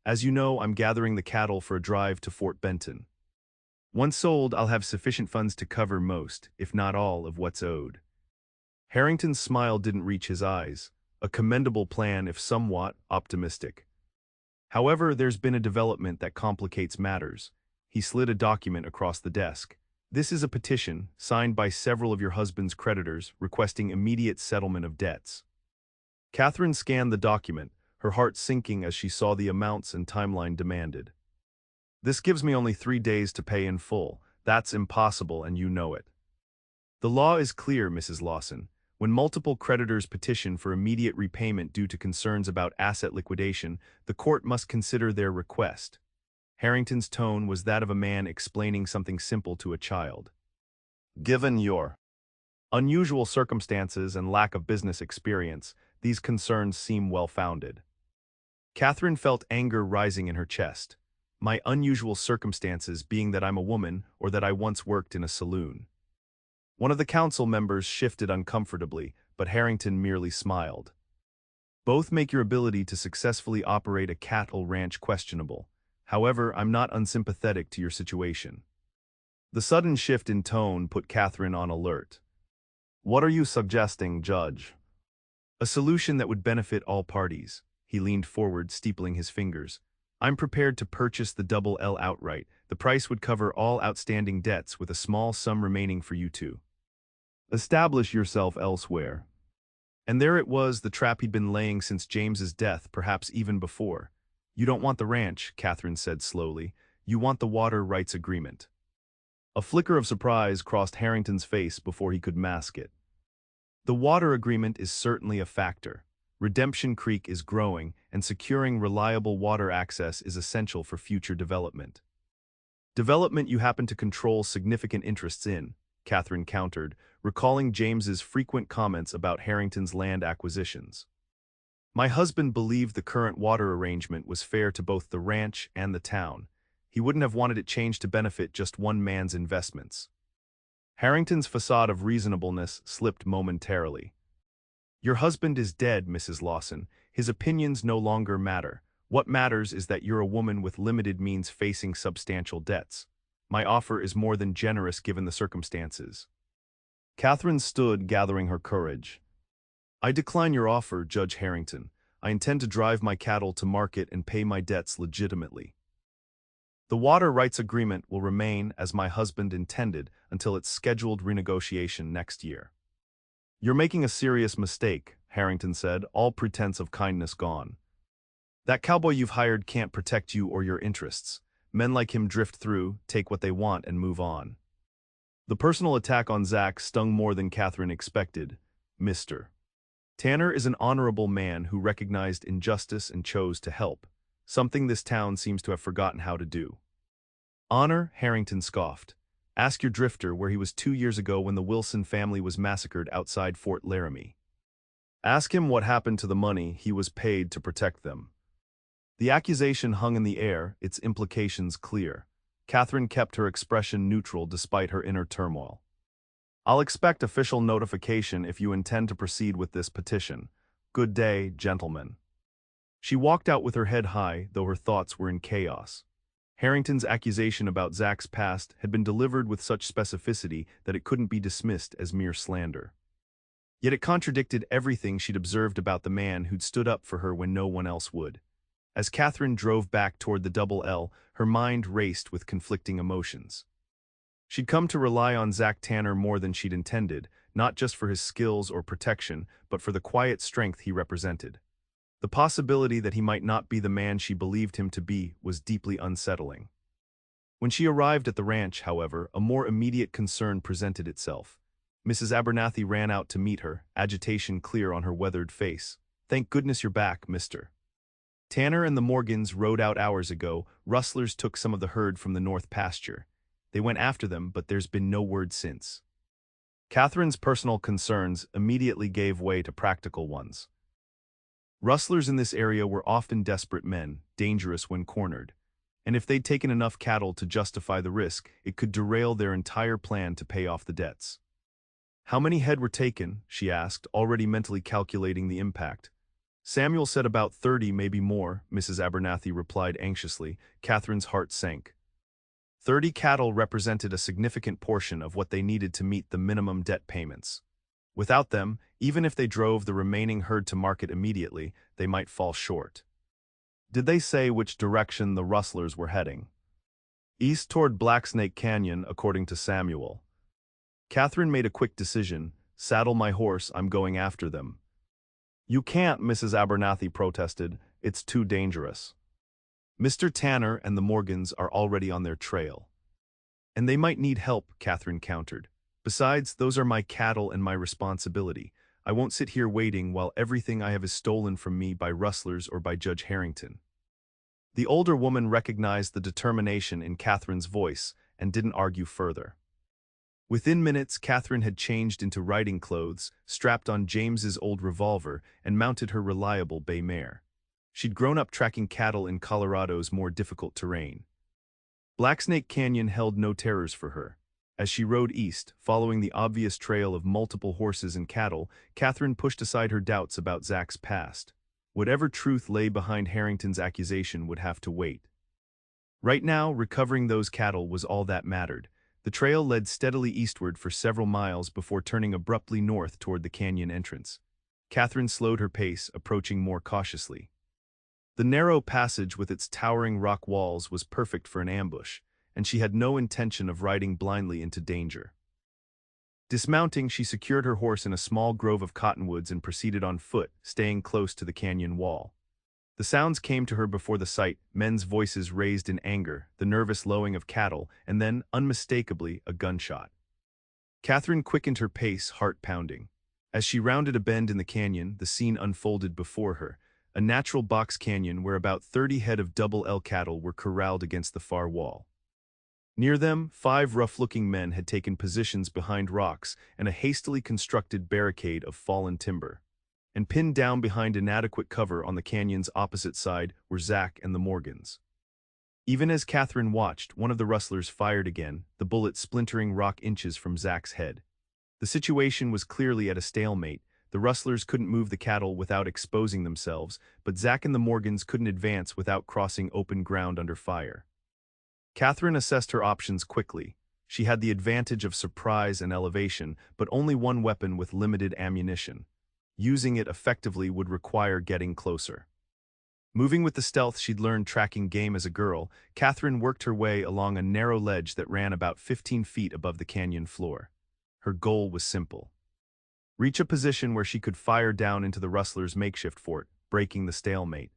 "As you know, I'm gathering the cattle for a drive to Fort Benton. Once sold, I'll have sufficient funds to cover most, if not all, of what's owed." Harrington's smile didn't reach his eyes, a commendable plan if somewhat optimistic. "However, there's been a development that complicates matters." He slid a document across the desk. This is a petition, signed by several of your husband's creditors, requesting immediate settlement of debts. Catherine scanned the document, her heart sinking as she saw the amounts and timeline demanded. This gives me only 3 days to pay in full. That's impossible, and you know it. The law is clear, Mrs. Lawson. When multiple creditors petition for immediate repayment due to concerns about asset liquidation, the court must consider their request. Harrington's tone was that of a man explaining something simple to a child. Given your unusual circumstances and lack of business experience, these concerns seem well-founded. Catherine felt anger rising in her chest. My unusual circumstances being that I'm a woman or that I once worked in a saloon. One of the council members shifted uncomfortably, but Harrington merely smiled. Both make your ability to successfully operate a cattle ranch questionable. However, I'm not unsympathetic to your situation. The sudden shift in tone put Catherine on alert. What are you suggesting, Judge? A solution that would benefit all parties. He leaned forward, steepling his fingers. I'm prepared to purchase the double L outright. The price would cover all outstanding debts with a small sum remaining for you two. Establish yourself elsewhere. And there it was, the trap he'd been laying since James's death, perhaps even before. You don't want the ranch, Catherine said slowly. You want the water rights agreement. A flicker of surprise crossed Harrington's face before he could mask it. The water agreement is certainly a factor. Redemption Creek is growing, and securing reliable water access is essential for future development. Development you happen to control significant interests in, Catherine countered, recalling James's frequent comments about Harrington's land acquisitions. My husband believed the current water arrangement was fair to both the ranch and the town. He wouldn't have wanted it changed to benefit just one man's investments. Harrington's facade of reasonableness slipped momentarily. Your husband is dead, Mrs. Lawson. His opinions no longer matter. What matters is that you're a woman with limited means facing substantial debts. My offer is more than generous given the circumstances. Catherine stood, gathering her courage. I decline your offer, Judge Harrington. I intend to drive my cattle to market and pay my debts legitimately. The water rights agreement will remain as my husband intended until its scheduled renegotiation next year. You're making a serious mistake, Harrington said, all pretense of kindness gone. That cowboy you've hired can't protect you or your interests. Men like him drift through, take what they want, and move on. The personal attack on Zach stung more than Catherine expected. Mr. Tanner is an honorable man who recognized injustice and chose to help, something this town seems to have forgotten how to do. Honor, Harrington scoffed. Ask your drifter where he was 2 years ago when the Wilson family was massacred outside Fort Laramie. Ask him what happened to the money he was paid to protect them. The accusation hung in the air, its implications clear. Catherine kept her expression neutral despite her inner turmoil. I'll expect official notification if you intend to proceed with this petition. Good day, gentlemen. She walked out with her head high, though her thoughts were in chaos. Harrington's accusation about Zach's past had been delivered with such specificity that it couldn't be dismissed as mere slander. Yet it contradicted everything she'd observed about the man who'd stood up for her when no one else would. As Catherine drove back toward the double L, her mind raced with conflicting emotions. She'd come to rely on Zach Tanner more than she'd intended, not just for his skills or protection, but for the quiet strength he represented. The possibility that he might not be the man she believed him to be was deeply unsettling. When she arrived at the ranch, however, a more immediate concern presented itself. Mrs. Abernathy ran out to meet her, agitation clear on her weathered face. Thank goodness you're back, Mr. Tanner and the Morgans rode out hours ago. Rustlers took some of the herd from the north pasture. They went after them, but there's been no word since. Catherine's personal concerns immediately gave way to practical ones. Rustlers in this area were often desperate men, dangerous when cornered. And if they'd taken enough cattle to justify the risk, it could derail their entire plan to pay off the debts. How many head were taken? She asked, already mentally calculating the impact. Samuel said about 30, maybe more, Mrs. Abernathy replied anxiously. Catherine's heart sank. 30 cattle represented a significant portion of what they needed to meet the minimum debt payments. Without them, even if they drove the remaining herd to market immediately, they might fall short. Did they say which direction the rustlers were heading? East toward Blacksnake Canyon, according to Samuel. Catherine made a quick decision. Saddle my horse, I'm going after them. You can't, Mrs. Abernathy protested. It's too dangerous. Mr. Tanner and the Morgans are already on their trail. And they might need help, Catherine countered. Besides, those are my cattle and my responsibility. I won't sit here waiting while everything I have is stolen from me by rustlers or by Judge Harrington. The older woman recognized the determination in Catherine's voice and didn't argue further. Within minutes, Catherine had changed into riding clothes, strapped on James's old revolver, and mounted her reliable bay mare. She'd grown up tracking cattle in Colorado's more difficult terrain. Blacksnake Canyon held no terrors for her. As she rode east, following the obvious trail of multiple horses and cattle, Catherine pushed aside her doubts about Zach's past. Whatever truth lay behind Harrington's accusation would have to wait. Right now, recovering those cattle was all that mattered. The trail led steadily eastward for several miles before turning abruptly north toward the canyon entrance. Catherine slowed her pace, approaching more cautiously. The narrow passage with its towering rock walls was perfect for an ambush, and she had no intention of riding blindly into danger. Dismounting, she secured her horse in a small grove of cottonwoods and proceeded on foot, staying close to the canyon wall. The sounds came to her before the sight, men's voices raised in anger, the nervous lowing of cattle, and then, unmistakably, a gunshot. Catherine quickened her pace, heart pounding. As she rounded a bend in the canyon, the scene unfolded before her, a natural box canyon where about 30 head of double L cattle were corralled against the far wall. Near them, 5 rough-looking men had taken positions behind rocks and a hastily constructed barricade of fallen timber. And pinned down behind inadequate cover on the canyon's opposite side were Zach and the Morgans. Even as Catherine watched, one of the rustlers fired again, the bullet splintering rock inches from Zach's head. The situation was clearly at a stalemate. The rustlers couldn't move the cattle without exposing themselves, but Zach and the Morgans couldn't advance without crossing open ground under fire. Catherine assessed her options quickly. She had the advantage of surprise and elevation, but only one weapon with limited ammunition. Using it effectively would require getting closer. Moving with the stealth she'd learned tracking game as a girl, Catherine worked her way along a narrow ledge that ran about 15 feet above the canyon floor. Her goal was simple. Reach a position where she could fire down into the rustlers' makeshift fort, breaking the stalemate.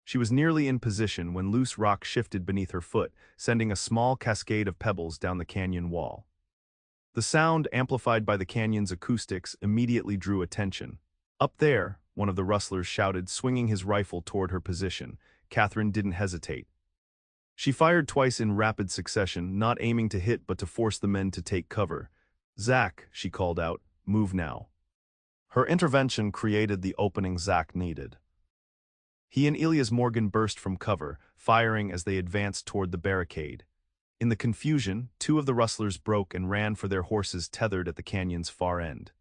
She was nearly in position when loose rock shifted beneath her foot, sending a small cascade of pebbles down the canyon wall. The sound, amplified by the canyon's acoustics, immediately drew attention. "Up there," one of the rustlers shouted, swinging his rifle toward her position. Catherine didn't hesitate. She fired twice in rapid succession, not aiming to hit but to force the men to take cover. "Zach," she called out, "move now." Her intervention created the opening Zach needed. He and Elias Morgan burst from cover, firing as they advanced toward the barricade. In the confusion, 2 of the rustlers broke and ran for their horses tethered at the canyon's far end.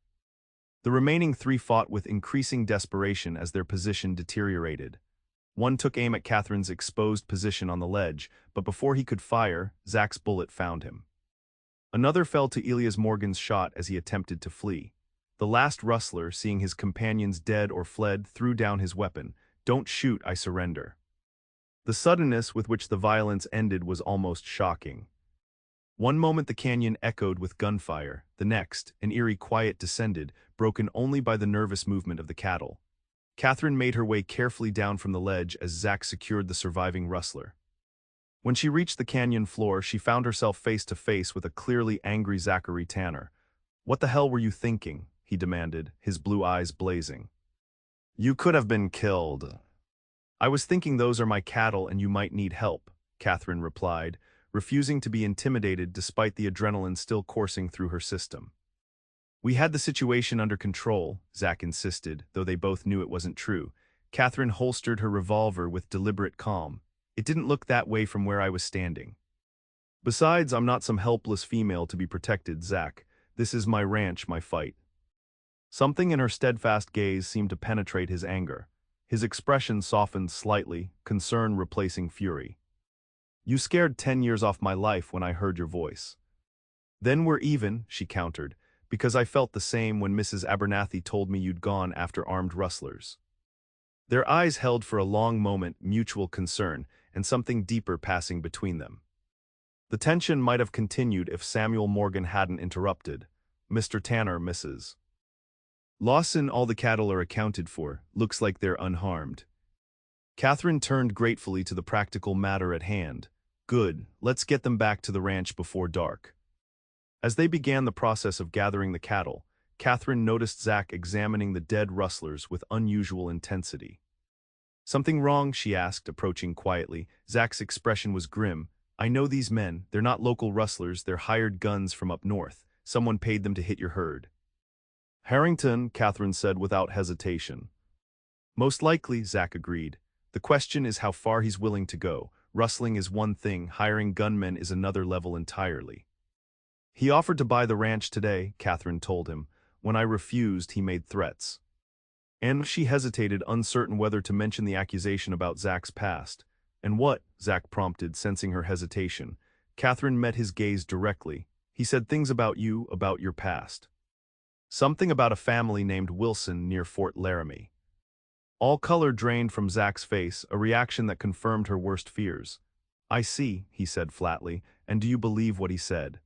The remaining 3 fought with increasing desperation as their position deteriorated. One took aim at Catherine's exposed position on the ledge, but before he could fire, Zach's bullet found him. Another fell to Elias Morgan's shot as he attempted to flee. The last rustler, seeing his companions dead or fled, threw down his weapon. "Don't shoot, I surrender." The suddenness with which the violence ended was almost shocking. One moment the canyon echoed with gunfire, the next, an eerie quiet descended, broken only by the nervous movement of the cattle. Catherine made her way carefully down from the ledge as Zach secured the surviving rustler. When she reached the canyon floor, she found herself face to face with a clearly angry Zachary Tanner. "What the hell were you thinking?" he demanded, his blue eyes blazing. "You could have been killed." "I was thinking those are my cattle and you might need help," Catherine replied, refusing to be intimidated despite the adrenaline still coursing through her system. "We had the situation under control," Zach insisted, though they both knew it wasn't true. Catherine holstered her revolver with deliberate calm. "It didn't look that way from where I was standing. Besides, I'm not some helpless female to be protected, Zach. This is my ranch, my fight." Something in her steadfast gaze seemed to penetrate his anger. His expression softened slightly, concern replacing fury. "You scared 10 years off my life when I heard your voice." "Then we're even," she countered, "because I felt the same when Mrs. Abernathy told me you'd gone after armed rustlers." Their eyes held for a long moment mutual concern and something deeper passing between them. The tension might have continued if Samuel Morgan hadn't interrupted. Mr. Tanner, Mrs. Lawson, all the cattle are accounted for. Looks like they're unharmed. Catherine turned gratefully to the practical matter at hand. Good, let's get them back to the ranch before dark. As they began the process of gathering the cattle, Catherine noticed Zach examining the dead rustlers with unusual intensity. Something wrong? She asked, approaching quietly. Zach's expression was grim. I know these men. They're not local rustlers. They're hired guns from up north. Someone paid them to hit your herd. Harrington, Catherine said without hesitation. Most likely, Zach agreed. The question is how far he's willing to go. Rustling is one thing, hiring gunmen is another level entirely. He offered to buy the ranch today, Catherine told him. When I refused, he made threats. And she hesitated, uncertain whether to mention the accusation about Zach's past. And what? Zach prompted, sensing her hesitation. Catherine met his gaze directly. He said things about you, about your past. Something about a family named Wilson near Fort Laramie. All color drained from Zach's face, a reaction that confirmed her worst fears. I see, he said flatly, and do you believe what he said?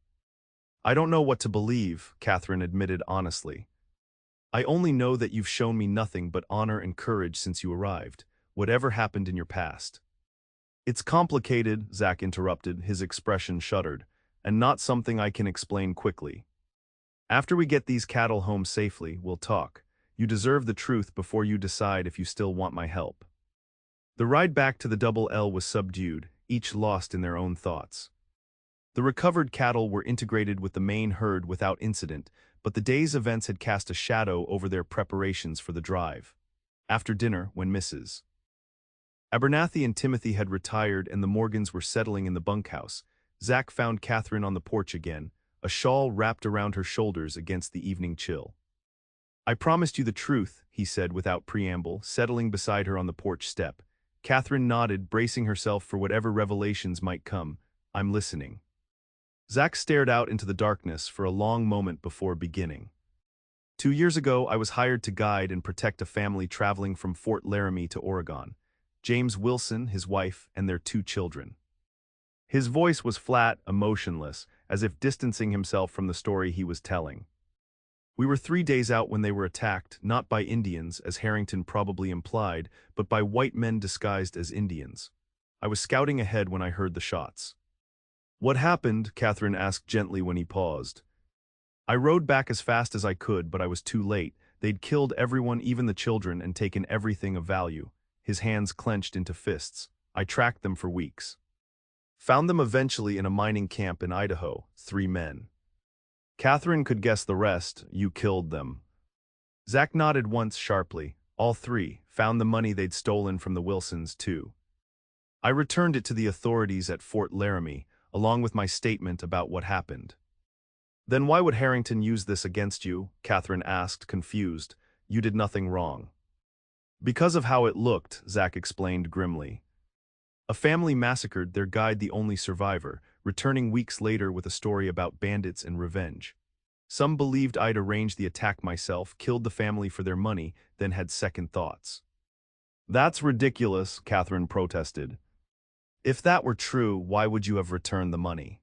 I don't know what to believe, Catherine admitted honestly. I only know that you've shown me nothing but honor and courage since you arrived, whatever happened in your past. It's complicated, Zach interrupted, his expression shuddered, and not something I can explain quickly. After we get these cattle home safely, we'll talk. You deserve the truth before you decide if you still want my help. The ride back to the Double L was subdued, each lost in their own thoughts. The recovered cattle were integrated with the main herd without incident, but the day's events had cast a shadow over their preparations for the drive. After dinner, when Mrs. Abernathy and Timothy had retired and the Morgans were settling in the bunkhouse, Zach found Catherine on the porch again, a shawl wrapped around her shoulders against the evening chill. I promised you the truth, he said without preamble, settling beside her on the porch step. Catherine nodded, bracing herself for whatever revelations might come. I'm listening. Zach stared out into the darkness for a long moment before beginning. 2 years ago, I was hired to guide and protect a family traveling from Fort Laramie to Oregon. James Wilson, his wife, and their 2 children. His voice was flat, emotionless, as if distancing himself from the story he was telling. We were 3 days out when they were attacked, not by Indians, as Harrington probably implied, but by white men disguised as Indians. I was scouting ahead when I heard the shots. What happened? Catherine asked gently when he paused. I rode back as fast as I could, but I was too late. They'd killed everyone, even the children, and taken everything of value. His hands clenched into fists. I tracked them for weeks. Found them eventually in a mining camp in Idaho, 3 men. Catherine could guess the rest. You killed them. Zach nodded once sharply. All 3. Found the money they'd stolen from the Wilsons, too. I returned it to the authorities at Fort Laramie, along with my statement about what happened. Then why would Harrington use this against you? Catherine asked, confused. You did nothing wrong. Because of how it looked, Zach explained grimly. A family massacred their guide, the only survivor, returning weeks later with a story about bandits and revenge. Some believed I'd arranged the attack myself, killed the family for their money, then had second thoughts. That's ridiculous, Catherine protested. If that were true, why would you have returned the money?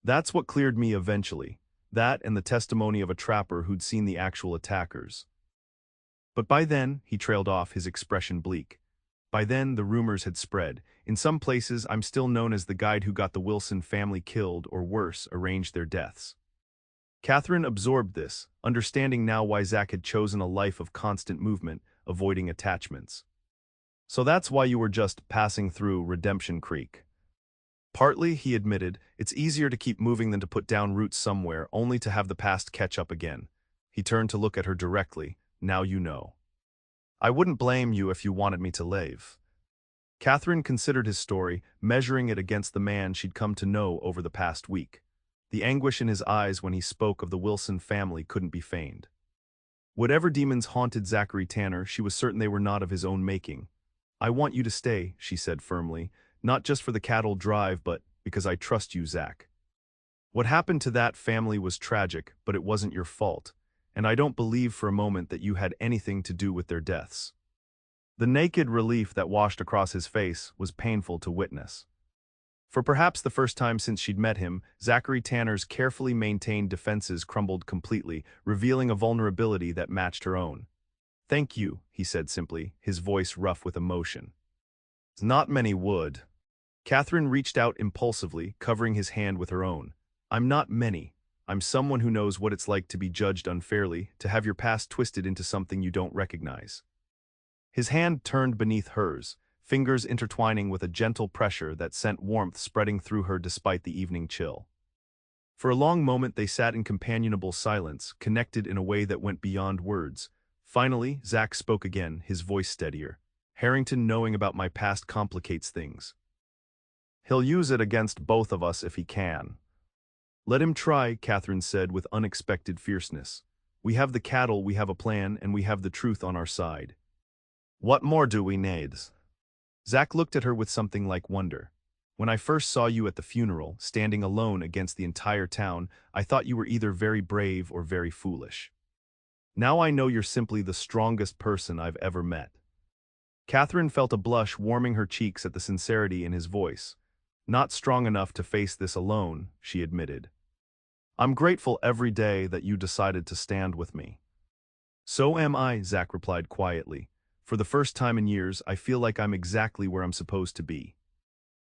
That's what cleared me eventually. That and the testimony of a trapper who'd seen the actual attackers. But by then, he trailed off, his expression bleak. By then, the rumors had spread. In some places, I'm still known as the guide who got the Wilson family killed, or worse, arranged their deaths. Catherine absorbed this, understanding now why Zach had chosen a life of constant movement, avoiding attachments. So that's why you were just passing through Redemption Creek. Partly, he admitted, it's easier to keep moving than to put down roots somewhere, only to have the past catch up again. He turned to look at her directly. Now you know. I wouldn't blame you if you wanted me to leave. Catherine considered his story, measuring it against the man she'd come to know over the past week. The anguish in his eyes when he spoke of the Wilson family couldn't be feigned. Whatever demons haunted Zachary Tanner, she was certain they were not of his own making. I want you to stay, she said firmly, not just for the cattle drive, but because I trust you, Zach. What happened to that family was tragic, but it wasn't your fault, and I don't believe for a moment that you had anything to do with their deaths. The naked relief that washed across his face was painful to witness. For perhaps the first time since she'd met him, Zachary Tanner's carefully maintained defenses crumbled completely, revealing a vulnerability that matched her own. "Thank you," he said simply, his voice rough with emotion. "Not many would." Catherine reached out impulsively, covering his hand with her own. "I'm not many. I'm someone who knows what it's like to be judged unfairly, to have your past twisted into something you don't recognize." His hand turned beneath hers, fingers intertwining with a gentle pressure that sent warmth spreading through her despite the evening chill. For a long moment they sat in companionable silence, connected in a way that went beyond words. Finally, Zach spoke again, his voice steadier. "Harrington knowing about my past complicates things. He'll use it against both of us if he can." "Let him try," Catherine said with unexpected fierceness. "We have the cattle, we have a plan, and we have the truth on our side. What more do we need?" Zach looked at her with something like wonder. "When I first saw you at the funeral, standing alone against the entire town, I thought you were either very brave or very foolish. Now I know you're simply the strongest person I've ever met." Catherine felt a blush warming her cheeks at the sincerity in his voice. "Not strong enough to face this alone," she admitted. "I'm grateful every day that you decided to stand with me." "So am I," Zach replied quietly. "For the first time in years, I feel like I'm exactly where I'm supposed to be."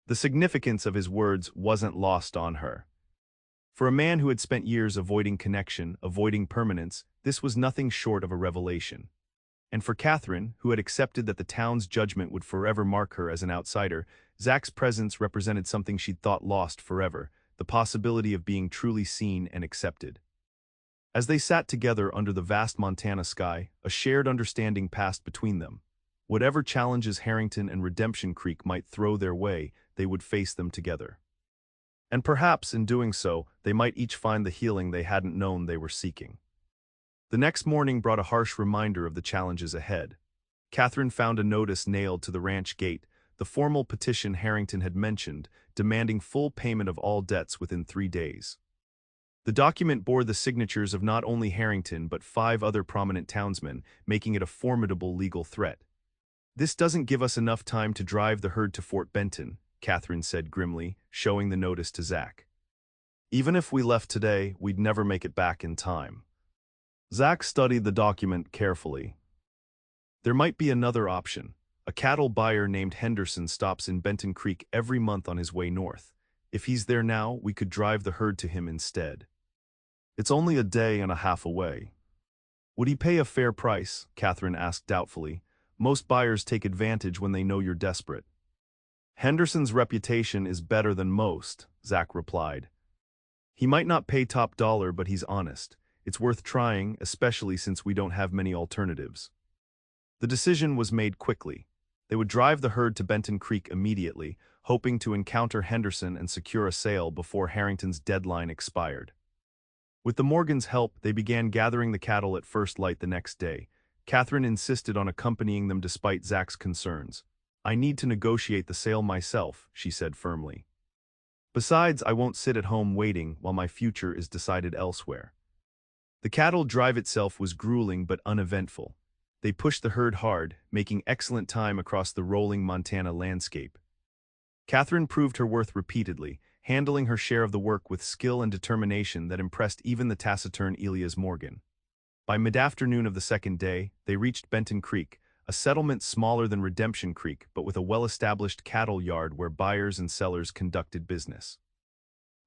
The significance of his words wasn't lost on her. For a man who had spent years avoiding connection, avoiding permanence, this was nothing short of a revelation. And for Catherine, who had accepted that the town's judgment would forever mark her as an outsider, Zach's presence represented something she'd thought lost forever, the possibility of being truly seen and accepted. As they sat together under the vast Montana sky, a shared understanding passed between them. Whatever challenges Harrington and Redemption Creek might throw their way, they would face them together. And perhaps, in doing so, they might each find the healing they hadn't known they were seeking. The next morning brought a harsh reminder of the challenges ahead. Catherine found a notice nailed to the ranch gate, the formal petition Harrington had mentioned, demanding full payment of all debts within 3 days. The document bore the signatures of not only Harrington but 5 other prominent townsmen, making it a formidable legal threat. "This doesn't give us enough time to drive the herd to Fort Benton," Catherine said grimly, showing the notice to Zach. "Even if we left today, we'd never make it back in time." Zach studied the document carefully. "There might be another option. A cattle buyer named Henderson stops in Benton Creek every month on his way north. If he's there now, we could drive the herd to him instead. It's only a day and a half away." "Would he pay a fair price?" Catherine asked doubtfully. "Most buyers take advantage when they know you're desperate." "Henderson's reputation is better than most," Zach replied. "He might not pay top dollar, but he's honest. It's worth trying, especially since we don't have many alternatives." The decision was made quickly. They would drive the herd to Benton Creek immediately, hoping to encounter Henderson and secure a sale before Harrington's deadline expired. With the Morgans' help, they began gathering the cattle at first light the next day. Catherine insisted on accompanying them despite Zach's concerns. "I need to negotiate the sale myself," she said firmly. "Besides, I won't sit at home waiting while my future is decided elsewhere." The cattle drive itself was grueling but uneventful. They pushed the herd hard, making excellent time across the rolling Montana landscape. Catherine proved her worth repeatedly, handling her share of the work with skill and determination that impressed even the taciturn Elias Morgan. By mid-afternoon of the second day, they reached Benton Creek, a settlement smaller than Redemption Creek but with a well-established cattle yard where buyers and sellers conducted business.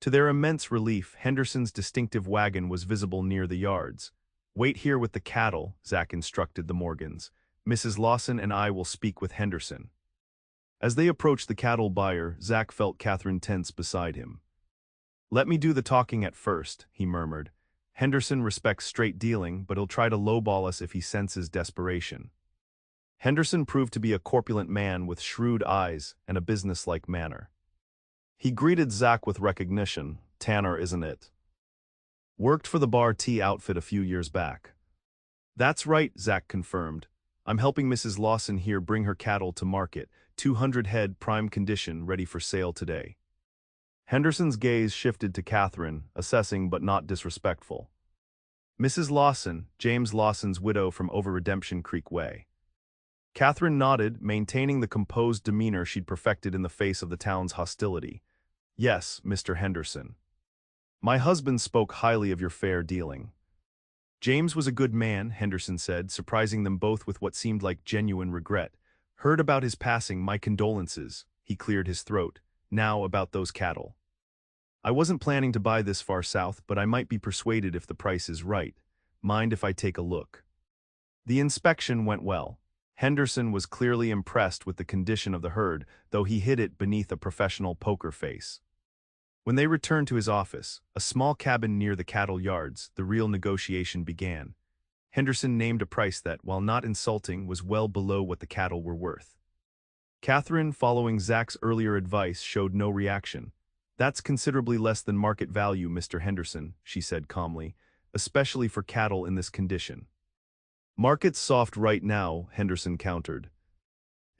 To their immense relief, Henderson's distinctive wagon was visible near the yards. "Wait here with the cattle," Zach instructed the Morgans. "Mrs. Lawson and I will speak with Henderson." As they approached the cattle buyer, Zach felt Catherine tense beside him. "Let me do the talking at first," he murmured. "Henderson respects straight dealing, but he'll try to lowball us if he senses desperation." Henderson proved to be a corpulent man with shrewd eyes and a businesslike manner. He greeted Zach with recognition. "Tanner, isn't it? Worked for the Bar T outfit a few years back." "That's right," Zach confirmed. "I'm helping Mrs. Lawson here bring her cattle to market, 200 head prime condition ready for sale today." Henderson's gaze shifted to Catherine, assessing but not disrespectful. "Mrs. Lawson, James Lawson's widow from over Redemption Creek Way." Catherine nodded, maintaining the composed demeanor she'd perfected in the face of the town's hostility. Yes, Mr. Henderson. My husband spoke highly of your fair dealing. James was a good man, Henderson said, surprising them both with what seemed like genuine regret. Heard about his passing, my condolences. He cleared his throat. Now about those cattle. I wasn't planning to buy this far south, but I might be persuaded if the price is right. Mind if I take a look? The inspection went well. Henderson was clearly impressed with the condition of the herd, though he hid it beneath a professional poker face. When they returned to his office, a small cabin near the cattle yards, the real negotiation began. Henderson named a price that, while not insulting, was well below what the cattle were worth. Catherine, following Zach's earlier advice, showed no reaction. That's considerably less than market value, Mr. Henderson, she said calmly, especially for cattle in this condition. Market's soft right now, Henderson countered.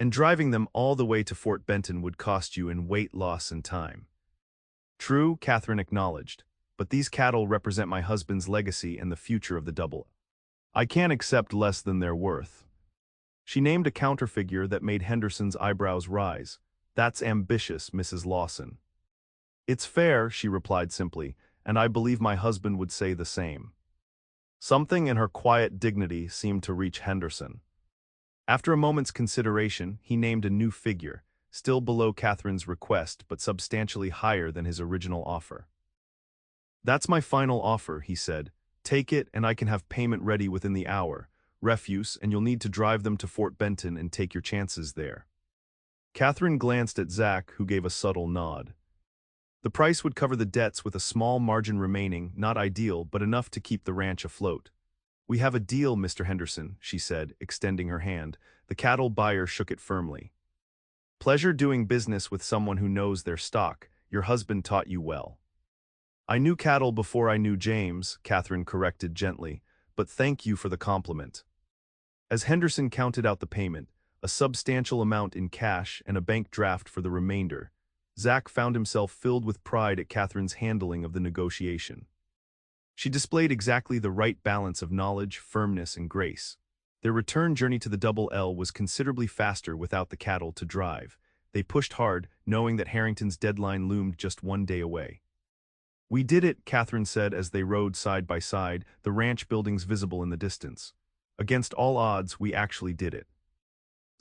And driving them all the way to Fort Benton would cost you in weight loss and time. True, Catherine acknowledged, but these cattle represent my husband's legacy and the future of the double. I can't accept less than their worth. She named a counterfigure that made Henderson's eyebrows rise. That's ambitious, Mrs. Lawson. It's fair, she replied simply, and I believe my husband would say the same. Something in her quiet dignity seemed to reach Henderson. After a moment's consideration, he named a new figure, still below Catherine's request but substantially higher than his original offer. That's my final offer, he said. Take it and I can have payment ready within the hour. Refuse, and you'll need to drive them to Fort Benton and take your chances there. Catherine glanced at Zach, who gave a subtle nod. The price would cover the debts with a small margin remaining, not ideal, but enough to keep the ranch afloat. We have a deal, Mr. Henderson, she said, extending her hand. The cattle buyer shook it firmly. Pleasure doing business with someone who knows their stock. Your husband taught you well. I knew cattle before I knew James, Catherine corrected gently, but thank you for the compliment. As Henderson counted out the payment, a substantial amount in cash and a bank draft for the remainder, Zach found himself filled with pride at Catherine's handling of the negotiation. She displayed exactly the right balance of knowledge, firmness, and grace. Their return journey to the Double L was considerably faster without the cattle to drive. They pushed hard, knowing that Harrington's deadline loomed just one day away. We did it, Catherine said as they rode side by side, the ranch buildings visible in the distance. Against all odds, we actually did it.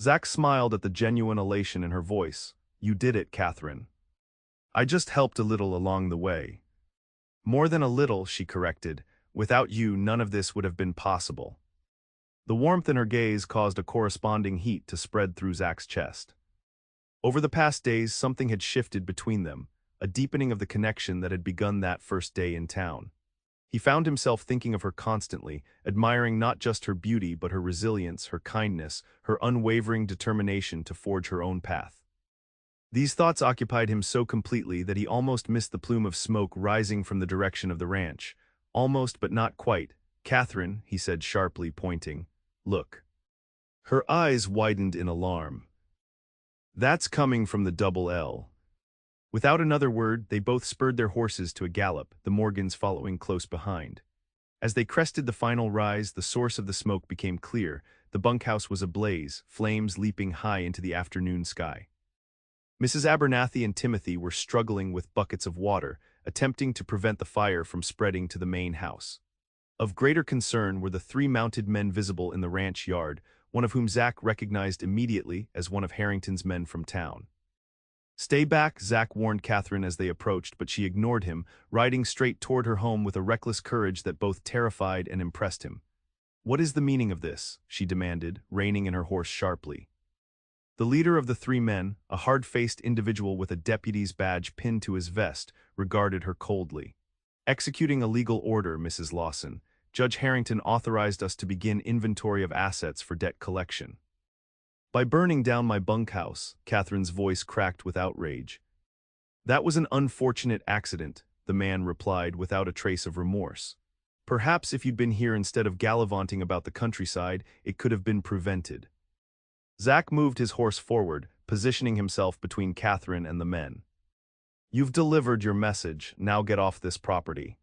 Zach smiled at the genuine elation in her voice. You did it, Catherine. I just helped a little along the way. More than a little, she corrected. Without you, none of this would have been possible. The warmth in her gaze caused a corresponding heat to spread through Zach's chest. Over the past days, something had shifted between them, a deepening of the connection that had begun that first day in town. He found himself thinking of her constantly, admiring not just her beauty but her resilience, her kindness, her unwavering determination to forge her own path. These thoughts occupied him so completely that he almost missed the plume of smoke rising from the direction of the ranch. Almost, but not quite. Catherine, he said sharply, pointing. Look. Her eyes widened in alarm. That's coming from the Double L. Without another word, they both spurred their horses to a gallop, the Morgans following close behind. As they crested the final rise, the source of the smoke became clear. The bunkhouse was ablaze, flames leaping high into the afternoon sky. Mrs. Abernathy and Timothy were struggling with buckets of water, attempting to prevent the fire from spreading to the main house. Of greater concern were the three mounted men visible in the ranch yard, one of whom Zach recognized immediately as one of Harrington's men from town. Stay back, Zach warned Catherine as they approached, but she ignored him, riding straight toward her home with a reckless courage that both terrified and impressed him. What is the meaning of this? She demanded, reining in her horse sharply. The leader of the three men, a hard-faced individual with a deputy's badge pinned to his vest, regarded her coldly. Executing a legal order, Mrs. Lawson. Judge Harrington authorized us to begin inventory of assets for debt collection. By burning down my bunkhouse, Catherine's voice cracked with outrage. That was an unfortunate accident, the man replied without a trace of remorse. Perhaps if you'd been here instead of gallivanting about the countryside, it could have been prevented. Zach moved his horse forward, positioning himself between Catherine and the men. You've delivered your message, now get off this property.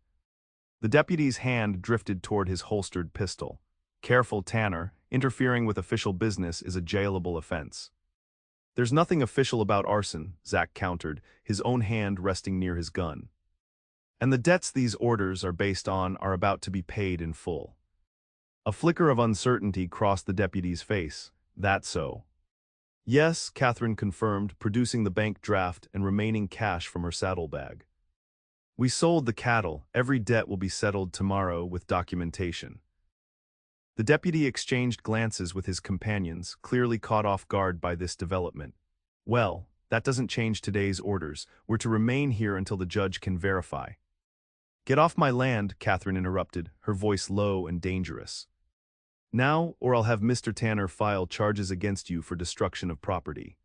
The deputy's hand drifted toward his holstered pistol. Careful, Tanner, interfering with official business is a jailable offense. There's nothing official about arson, Zach countered, his own hand resting near his gun. And the debts these orders are based on are about to be paid in full. A flicker of uncertainty crossed the deputy's face. That's so. Yes, Catherine confirmed, producing the bank draft and remaining cash from her saddlebag. We sold the cattle. Every debt will be settled tomorrow with documentation. The deputy exchanged glances with his companions, clearly caught off guard by this development. Well, that doesn't change today's orders. We're to remain here until the judge can verify. Get off my land, Catherine interrupted, her voice low and dangerous. Now, or I'll have Mr. Tanner file charges against you for destruction of property.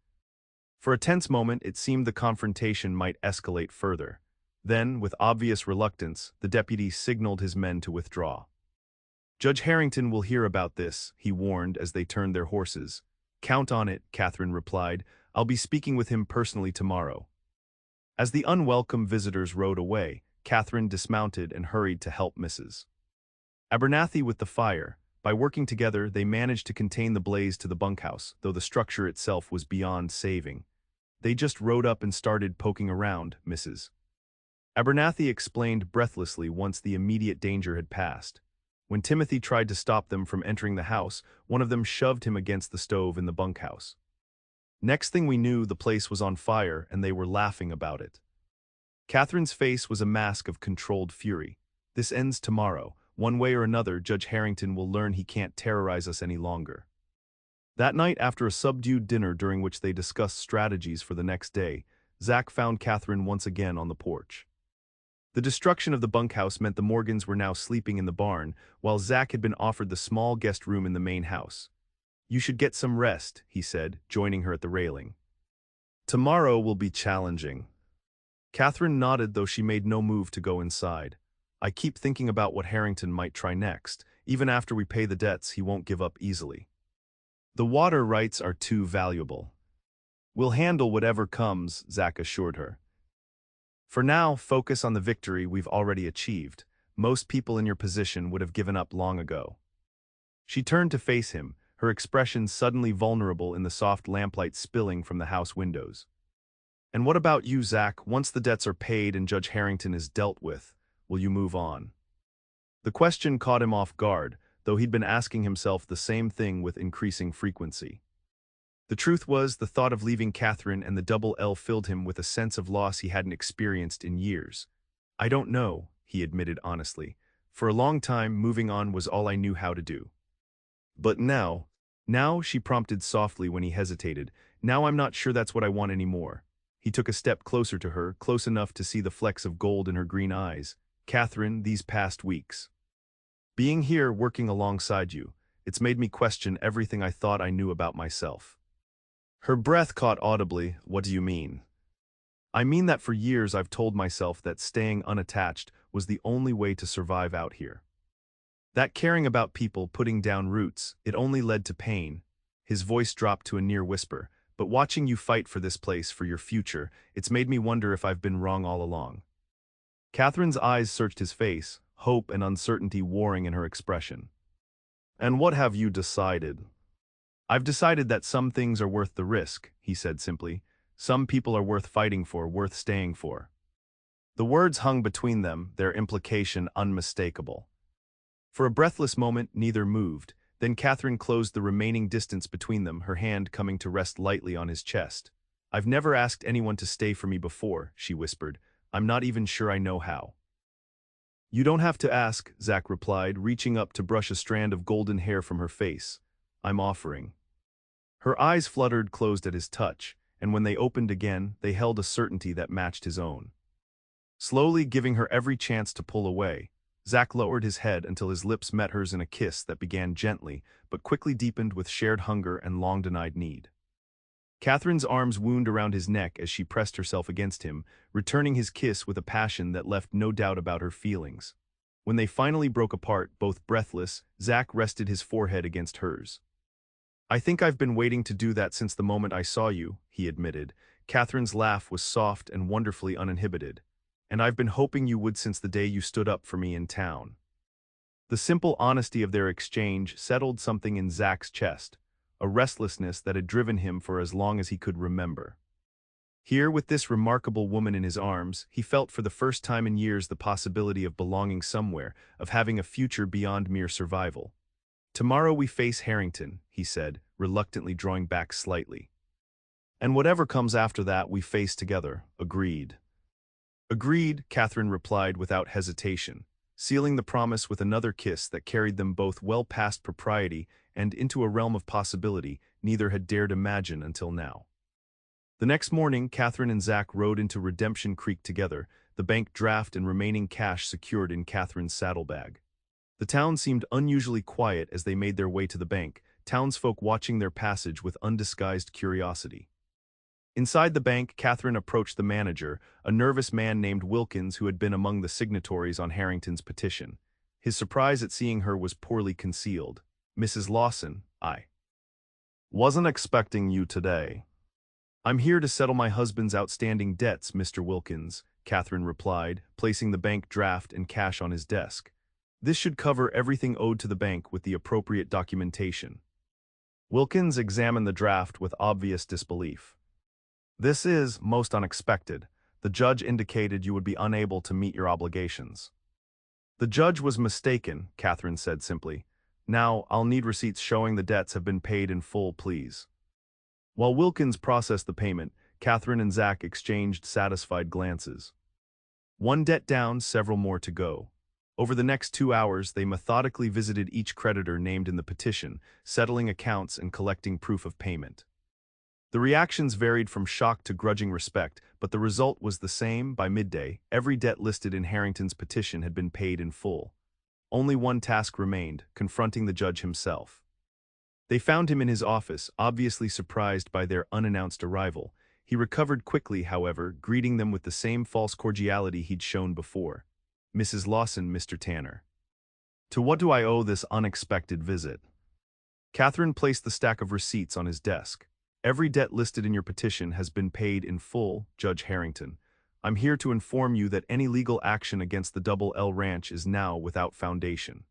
For a tense moment, it seemed the confrontation might escalate further. Then, with obvious reluctance, the deputy signaled his men to withdraw. Judge Harrington will hear about this, he warned as they turned their horses. Count on it, Catherine replied. I'll be speaking with him personally tomorrow. As the unwelcome visitors rode away, Catherine dismounted and hurried to help Mrs. Abernathy with the fire. By working together, they managed to contain the blaze to the bunkhouse, though the structure itself was beyond saving. They just rode up and started poking around, Mrs. Abernathy explained breathlessly once the immediate danger had passed. When Timothy tried to stop them from entering the house, one of them shoved him against the stove in the bunkhouse. Next thing we knew, the place was on fire and they were laughing about it. Catherine's face was a mask of controlled fury. This ends tomorrow. One way or another, Judge Harrington will learn he can't terrorize us any longer. That night, after a subdued dinner during which they discussed strategies for the next day, Zach found Catherine once again on the porch. The destruction of the bunkhouse meant the Morgans were now sleeping in the barn, while Zach had been offered the small guest room in the main house. You should get some rest, he said, joining her at the railing. Tomorrow will be challenging. Catherine nodded, though she made no move to go inside. I keep thinking about what Harrington might try next. Even after we pay the debts, he won't give up easily. The water rights are too valuable. We'll handle whatever comes, Zach assured her. For now, focus on the victory we've already achieved. Most people in your position would have given up long ago. She turned to face him, her expression suddenly vulnerable in the soft lamplight spilling from the house windows. And what about you, Zach? Once the debts are paid and Judge Harrington is dealt with, will you move on? The question caught him off guard, though he'd been asking himself the same thing with increasing frequency. The truth was, the thought of leaving Catherine and the double L filled him with a sense of loss he hadn't experienced in years. I don't know, he admitted honestly. For a long time, moving on was all I knew how to do. But now, she prompted softly when he hesitated, now I'm not sure that's what I want anymore. He took a step closer to her, close enough to see the flecks of gold in her green eyes. Catherine, these past weeks. Being here, working alongside you, it's made me question everything I thought I knew about myself. Her breath caught audibly. What do you mean? I mean that for years I've told myself that staying unattached was the only way to survive out here. That caring about people, putting down roots, it only led to pain. His voice dropped to a near whisper. But watching you fight for this place, for your future, it's made me wonder if I've been wrong all along. Catherine's eyes searched his face, hope and uncertainty warring in her expression. And what have you decided? I've decided that some things are worth the risk, he said simply. Some people are worth fighting for, worth staying for. The words hung between them, their implication unmistakable. For a breathless moment, neither moved. Then Catherine closed the remaining distance between them, her hand coming to rest lightly on his chest. I've never asked anyone to stay for me before, she whispered. I'm not even sure I know how. You don't have to ask, Zach replied, reaching up to brush a strand of golden hair from her face. I'm offering. Her eyes fluttered closed at his touch, and when they opened again, they held a certainty that matched his own. Slowly giving her every chance to pull away, Zach lowered his head until his lips met hers in a kiss that began gently, but quickly deepened with shared hunger and long-denied need. Catherine's arms wound around his neck as she pressed herself against him, returning his kiss with a passion that left no doubt about her feelings. When they finally broke apart, both breathless, Zach rested his forehead against hers. I think I've been waiting to do that since the moment I saw you, he admitted. Catherine's laugh was soft and wonderfully uninhibited. And I've been hoping you would since the day you stood up for me in town. The simple honesty of their exchange settled something in Zach's chest. a restlessness that had driven him for as long as he could remember. Here, with this remarkable woman in his arms, he felt for the first time in years the possibility of belonging somewhere, of having a future beyond mere survival. "Tomorrow we face Harrington," he said, reluctantly drawing back slightly. "And whatever comes after that we face together." "Agreed." "Agreed," Catherine replied without hesitation, sealing the promise with another kiss that carried them both well past propriety and into a realm of possibility neither had dared imagine until now. The next morning, Catherine and Zach rode into Redemption Creek together, the bank draft and remaining cash secured in Catherine's saddlebag. The town seemed unusually quiet as they made their way to the bank, townsfolk watching their passage with undisguised curiosity. Inside the bank, Catherine approached the manager, a nervous man named Wilkins who had been among the signatories on Harrington's petition. His surprise at seeing her was poorly concealed. "Mrs. Lawson, I wasn't expecting you today." "I'm here to settle my husband's outstanding debts, Mr. Wilkins," Catherine replied, placing the bank draft and cash on his desk. "This should cover everything owed to the bank with the appropriate documentation." Wilkins examined the draft with obvious disbelief. "This is most unexpected. The judge indicated you would be unable to meet your obligations." "The judge was mistaken," Catherine said simply. "Now, I'll need receipts showing the debts have been paid in full, please." While Wilkins processed the payment, Catherine and Zach exchanged satisfied glances. One debt down, several more to go. Over the next 2 hours, they methodically visited each creditor named in the petition, settling accounts and collecting proof of payment. The reactions varied from shock to grudging respect, but the result was the same. By midday, every debt listed in Harrington's petition had been paid in full. Only one task remained, confronting the judge himself. They found him in his office, obviously surprised by their unannounced arrival. He recovered quickly, however, greeting them with the same false cordiality he'd shown before. "Mrs. Lawson, Mr. Tanner. To what do I owe this unexpected visit?" Catherine placed the stack of receipts on his desk. "Every debt listed in your petition has been paid in full, Judge Harrington. I'm here to inform you that any legal action against the Double L Ranch is now without foundation."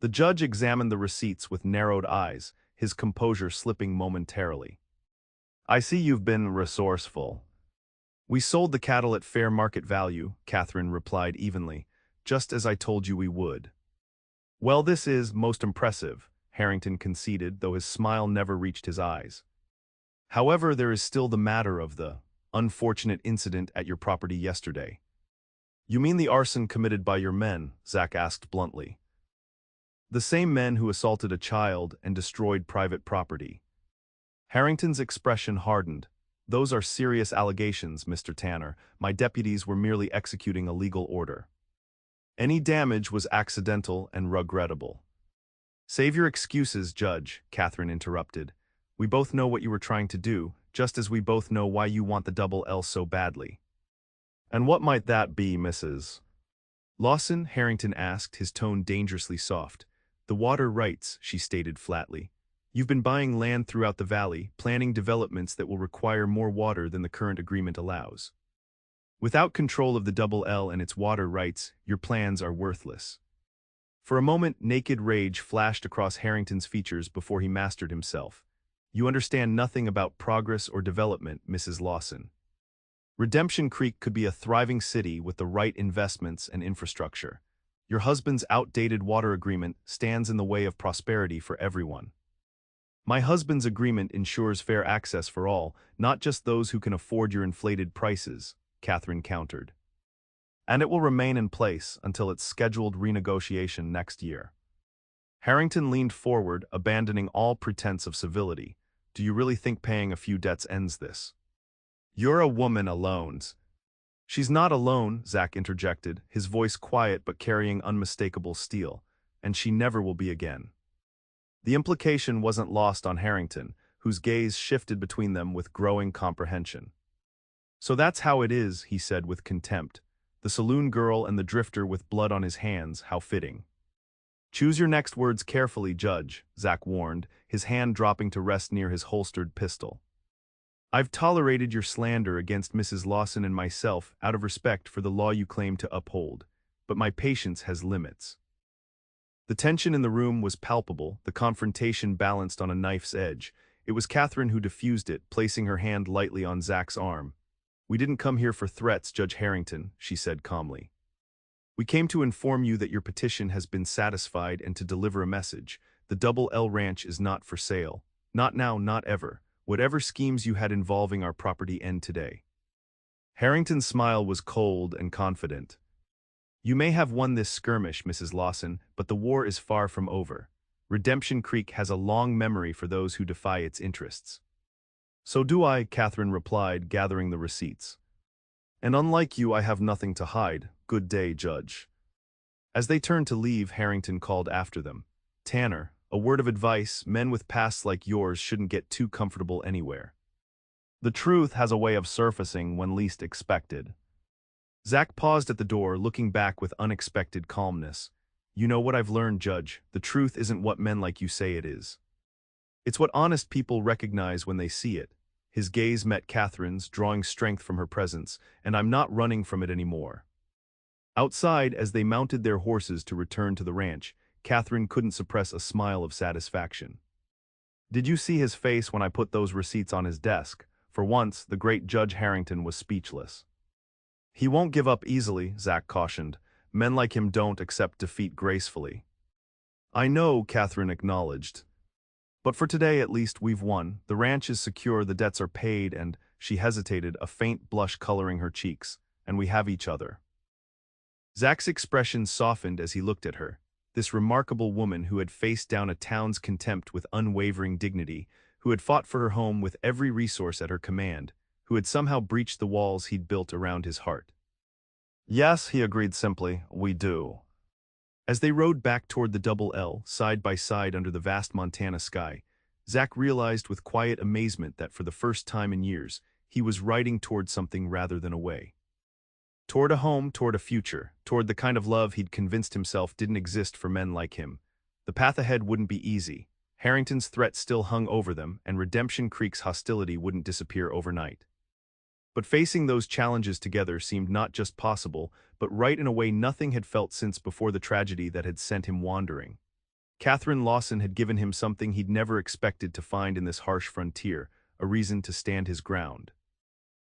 The judge examined the receipts with narrowed eyes, his composure slipping momentarily. "I see you've been resourceful." "We sold the cattle at fair market value," Catherine replied evenly, "just as I told you we would." "Well, this is most impressive," Harrington conceded, though his smile never reached his eyes. "However, there is still the matter of the unfortunate incident at your property yesterday." "You mean the arson committed by your men?" Zach asked bluntly. "The same men who assaulted a child and destroyed private property." Harrington's expression hardened. "Those are serious allegations, Mr. Tanner. My deputies were merely executing a legal order. Any damage was accidental and regrettable." "Save your excuses, Judge," Catherine interrupted. "We both know what you were trying to do, just as we both know why you want the Double L so badly." "And what might that be, Mrs. Lawson?" Harrington asked, his tone dangerously soft. "The water rights," she stated flatly. "You've been buying land throughout the valley, planning developments that will require more water than the current agreement allows. Without control of the Double L and its water rights, your plans are worthless." For a moment, naked rage flashed across Harrington's features before he mastered himself. "You understand nothing about progress or development, Mrs. Lawson. Redemption Creek could be a thriving city with the right investments and infrastructure. Your husband's outdated water agreement stands in the way of prosperity for everyone." "My husband's agreement ensures fair access for all, not just those who can afford your inflated prices," Catherine countered. "And it will remain in place until its scheduled renegotiation next year." Harrington leaned forward, abandoning all pretense of civility. "Do you really think paying a few debts ends this?" "You're a woman alone." "She's not alone," Zach interjected, his voice quiet but carrying unmistakable steel. "And she never will be again." The implication wasn't lost on Harrington, whose gaze shifted between them with growing comprehension. "So that's how it is," he said with contempt. "The saloon girl and the drifter with blood on his hands, how fitting." "Choose your next words carefully, Judge," Zach warned, his hand dropping to rest near his holstered pistol. "I've tolerated your slander against Mrs. Lawson and myself out of respect for the law you claim to uphold, but my patience has limits." The tension in the room was palpable, the confrontation balanced on a knife's edge. It was Catherine who diffused it, placing her hand lightly on Zach's arm. "We didn't come here for threats, Judge Harrington," she said calmly. "We came to inform you that your petition has been satisfied and to deliver a message. The Double L Ranch is not for sale. Not now, not ever. Whatever schemes you had involving our property end today." Harrington's smile was cold and confident. "You may have won this skirmish, Mrs. Lawson, but the war is far from over. Redemption Creek has a long memory for those who defy its interests." "So do I," Catherine replied, gathering the receipts. "And unlike you, I have nothing to hide. Good day, Judge." As they turned to leave, Harrington called after them. "Tanner, a word of advice, men with pasts like yours shouldn't get too comfortable anywhere. The truth has a way of surfacing when least expected." Zach paused at the door, looking back with unexpected calmness. "You know what I've learned, Judge? The truth isn't what men like you say it is. It's what honest people recognize when they see it." His gaze met Catherine's, drawing strength from her presence, "and I'm not running from it anymore." Outside, as they mounted their horses to return to the ranch, Catherine couldn't suppress a smile of satisfaction. "Did you see his face when I put those receipts on his desk?" For once, the great Judge Harrington was speechless. "He won't give up easily," Zach cautioned. "Men like him don't accept defeat gracefully." "I know," Catherine acknowledged. "But for today at least we've won. The ranch is secure, the debts are paid, and," she hesitated, a faint blush coloring her cheeks, "and we have each other." Zach's expression softened as he looked at her. This remarkable woman who had faced down a town's contempt with unwavering dignity, who had fought for her home with every resource at her command, who had somehow breached the walls he'd built around his heart. "Yes," he agreed simply, "we do." As they rode back toward the Double L, side by side under the vast Montana sky, Zach realized with quiet amazement that for the first time in years, he was riding toward something rather than away. Toward a home, toward a future, toward the kind of love he'd convinced himself didn't exist for men like him. The path ahead wouldn't be easy. Harrington's threat still hung over them, and Redemption Creek's hostility wouldn't disappear overnight. But facing those challenges together seemed not just possible, but right in a way nothing had felt since before the tragedy that had sent him wandering. Catherine Lawson had given him something he'd never expected to find in this harsh frontier, a reason to stand his ground.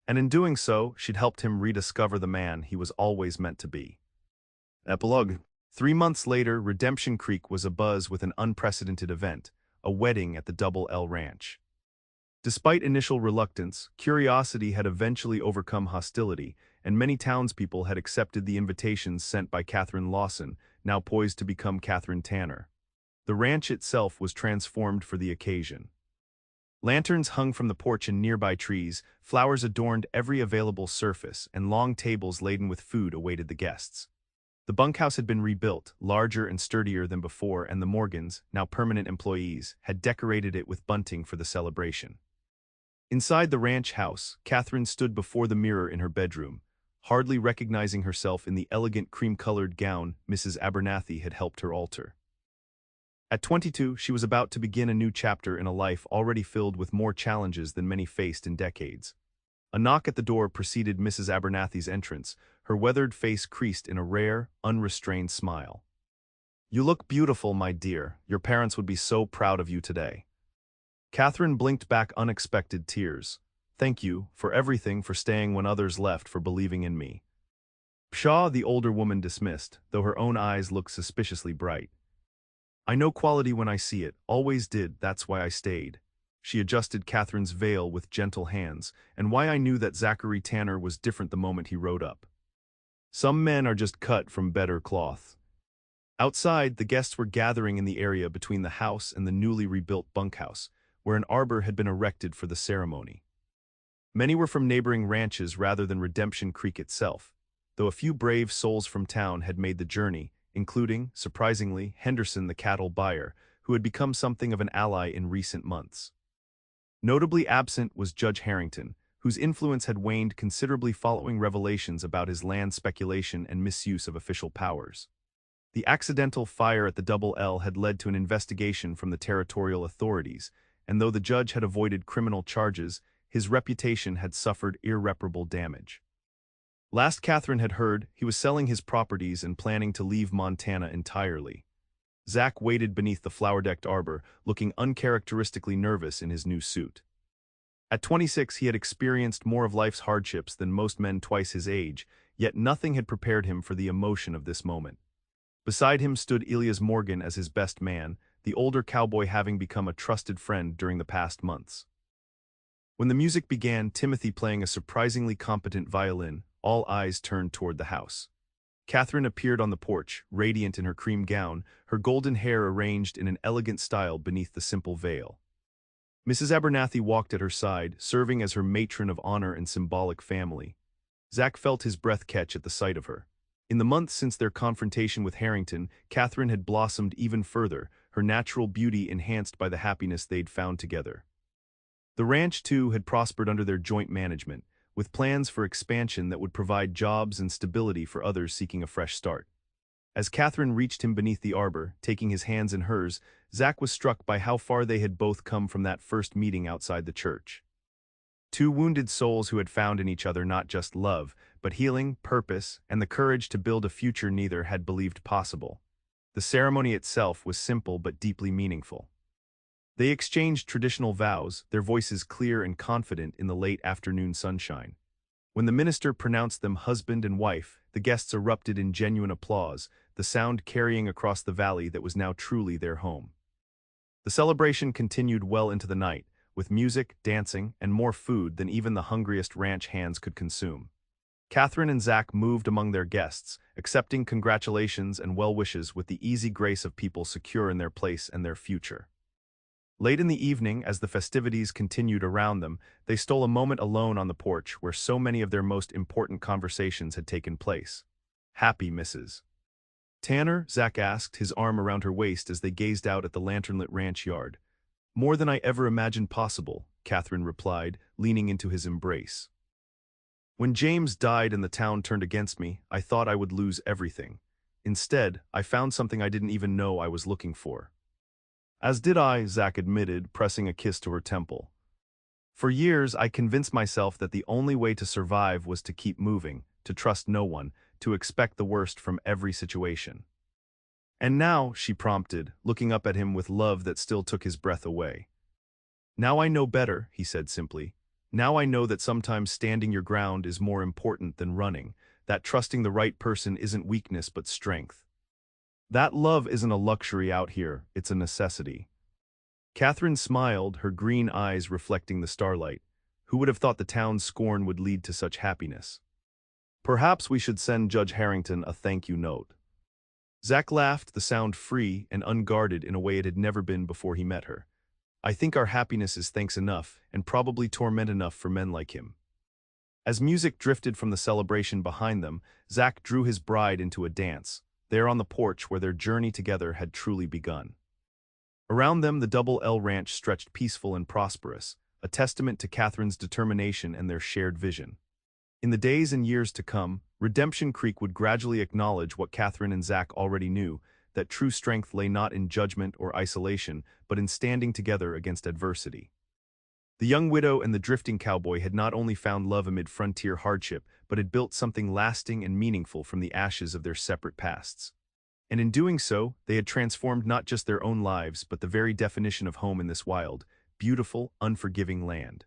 And in doing so, she'd helped him rediscover the man he was always meant to be. Epilogue. 3 months later, Redemption Creek was abuzz with an unprecedented event, a wedding at the Double L Ranch. Despite initial reluctance, curiosity had eventually overcome hostility, and many townspeople had accepted the invitations sent by Catherine Lawson, now poised to become Catherine Tanner. The ranch itself was transformed for the occasion. Lanterns hung from the porch and nearby trees, flowers adorned every available surface, and long tables laden with food awaited the guests. The bunkhouse had been rebuilt, larger and sturdier than before, and the Morgans, now permanent employees, had decorated it with bunting for the celebration. Inside the ranch house, Catherine stood before the mirror in her bedroom, hardly recognizing herself in the elegant cream-colored gown Mrs. Abernathy had helped her alter. At 22, she was about to begin a new chapter in a life already filled with more challenges than many faced in decades. A knock at the door preceded Mrs. Abernathy's entrance, her weathered face creased in a rare, unrestrained smile. "You look beautiful, my dear. Your parents would be so proud of you today." Catherine blinked back unexpected tears. "Thank you, for everything, for staying when others left, for believing in me." Pshaw, the older woman dismissed, though her own eyes looked suspiciously bright. "I know quality when I see it, always did, that's why I stayed." She adjusted Catherine's veil with gentle hands, "and why I knew that Zachary Tanner was different the moment he rode up. Some men are just cut from better cloth." Outside, the guests were gathering in the area between the house and the newly rebuilt bunkhouse, where an arbor had been erected for the ceremony. Many were from neighboring ranches rather than Redemption Creek itself, though a few brave souls from town had made the journey, including, surprisingly, Henderson the cattle buyer, who had become something of an ally in recent months. Notably absent was Judge Harrington, whose influence had waned considerably following revelations about his land speculation and misuse of official powers. The accidental fire at the Double L had led to an investigation from the territorial authorities, and though the judge had avoided criminal charges, his reputation had suffered irreparable damage. Last Catherine had heard, he was selling his properties and planning to leave Montana entirely. Zach waited beneath the flower-decked arbor, looking uncharacteristically nervous in his new suit. At 26, he had experienced more of life's hardships than most men twice his age, yet nothing had prepared him for the emotion of this moment. Beside him stood Elias Morgan as his best man, the older cowboy having become a trusted friend during the past months. When the music began, Timothy playing a surprisingly competent violin, all eyes turned toward the house. Catherine appeared on the porch, radiant in her cream gown, her golden hair arranged in an elegant style beneath the simple veil. Mrs. Abernathy walked at her side, serving as her matron of honor and symbolic family. Zach felt his breath catch at the sight of her. In the months since their confrontation with Harrington, Catherine had blossomed even further, her natural beauty enhanced by the happiness they'd found together. The ranch, too, had prospered under their joint management, with plans for expansion that would provide jobs and stability for others seeking a fresh start. As Catherine reached him beneath the arbor, taking his hands in hers, Zach was struck by how far they had both come from that first meeting outside the church. Two wounded souls who had found in each other not just love, but healing, purpose, and the courage to build a future neither had believed possible. The ceremony itself was simple but deeply meaningful. They exchanged traditional vows, their voices clear and confident in the late afternoon sunshine. When the minister pronounced them husband and wife, the guests erupted in genuine applause, the sound carrying across the valley that was now truly their home. The celebration continued well into the night, with music, dancing, and more food than even the hungriest ranch hands could consume. Catherine and Zach moved among their guests, accepting congratulations and well wishes with the easy grace of people secure in their place and their future. Late in the evening, as the festivities continued around them, they stole a moment alone on the porch where so many of their most important conversations had taken place. "Happy, Mrs. Tanner?" Zach asked, his arm around her waist as they gazed out at the lantern-lit ranch yard. "More than I ever imagined possible," Catherine replied, leaning into his embrace. "When James died and the town turned against me, I thought I would lose everything. Instead, I found something I didn't even know I was looking for." "As did I," Zach admitted, pressing a kiss to her temple. "For years, I convinced myself that the only way to survive was to keep moving, to trust no one, to expect the worst from every situation." "And now," she prompted, looking up at him with love that still took his breath away. "Now I know better," he said simply. "Now I know that sometimes standing your ground is more important than running, that trusting the right person isn't weakness but strength. That love isn't a luxury out here, it's a necessity." Catherine smiled, her green eyes reflecting the starlight. Who would have thought the town's scorn would lead to such happiness? "Perhaps we should send Judge Harrington a thank you note." Zach laughed, the sound free and unguarded in a way it had never been before he met her. "I think our happiness is thanks enough, and probably torment enough for men like him." As music drifted from the celebration behind them, Zach drew his bride into a dance, there on the porch where their journey together had truly begun. Around them, the Double L Ranch stretched peaceful and prosperous, a testament to Catherine's determination and their shared vision. In the days and years to come, Redemption Creek would gradually acknowledge what Catherine and Zach already knew, that true strength lay not in judgment or isolation, but in standing together against adversity. The young widow and the drifting cowboy had not only found love amid frontier hardship, but had built something lasting and meaningful from the ashes of their separate pasts. And in doing so, they had transformed not just their own lives, but the very definition of home in this wild, beautiful, unforgiving land.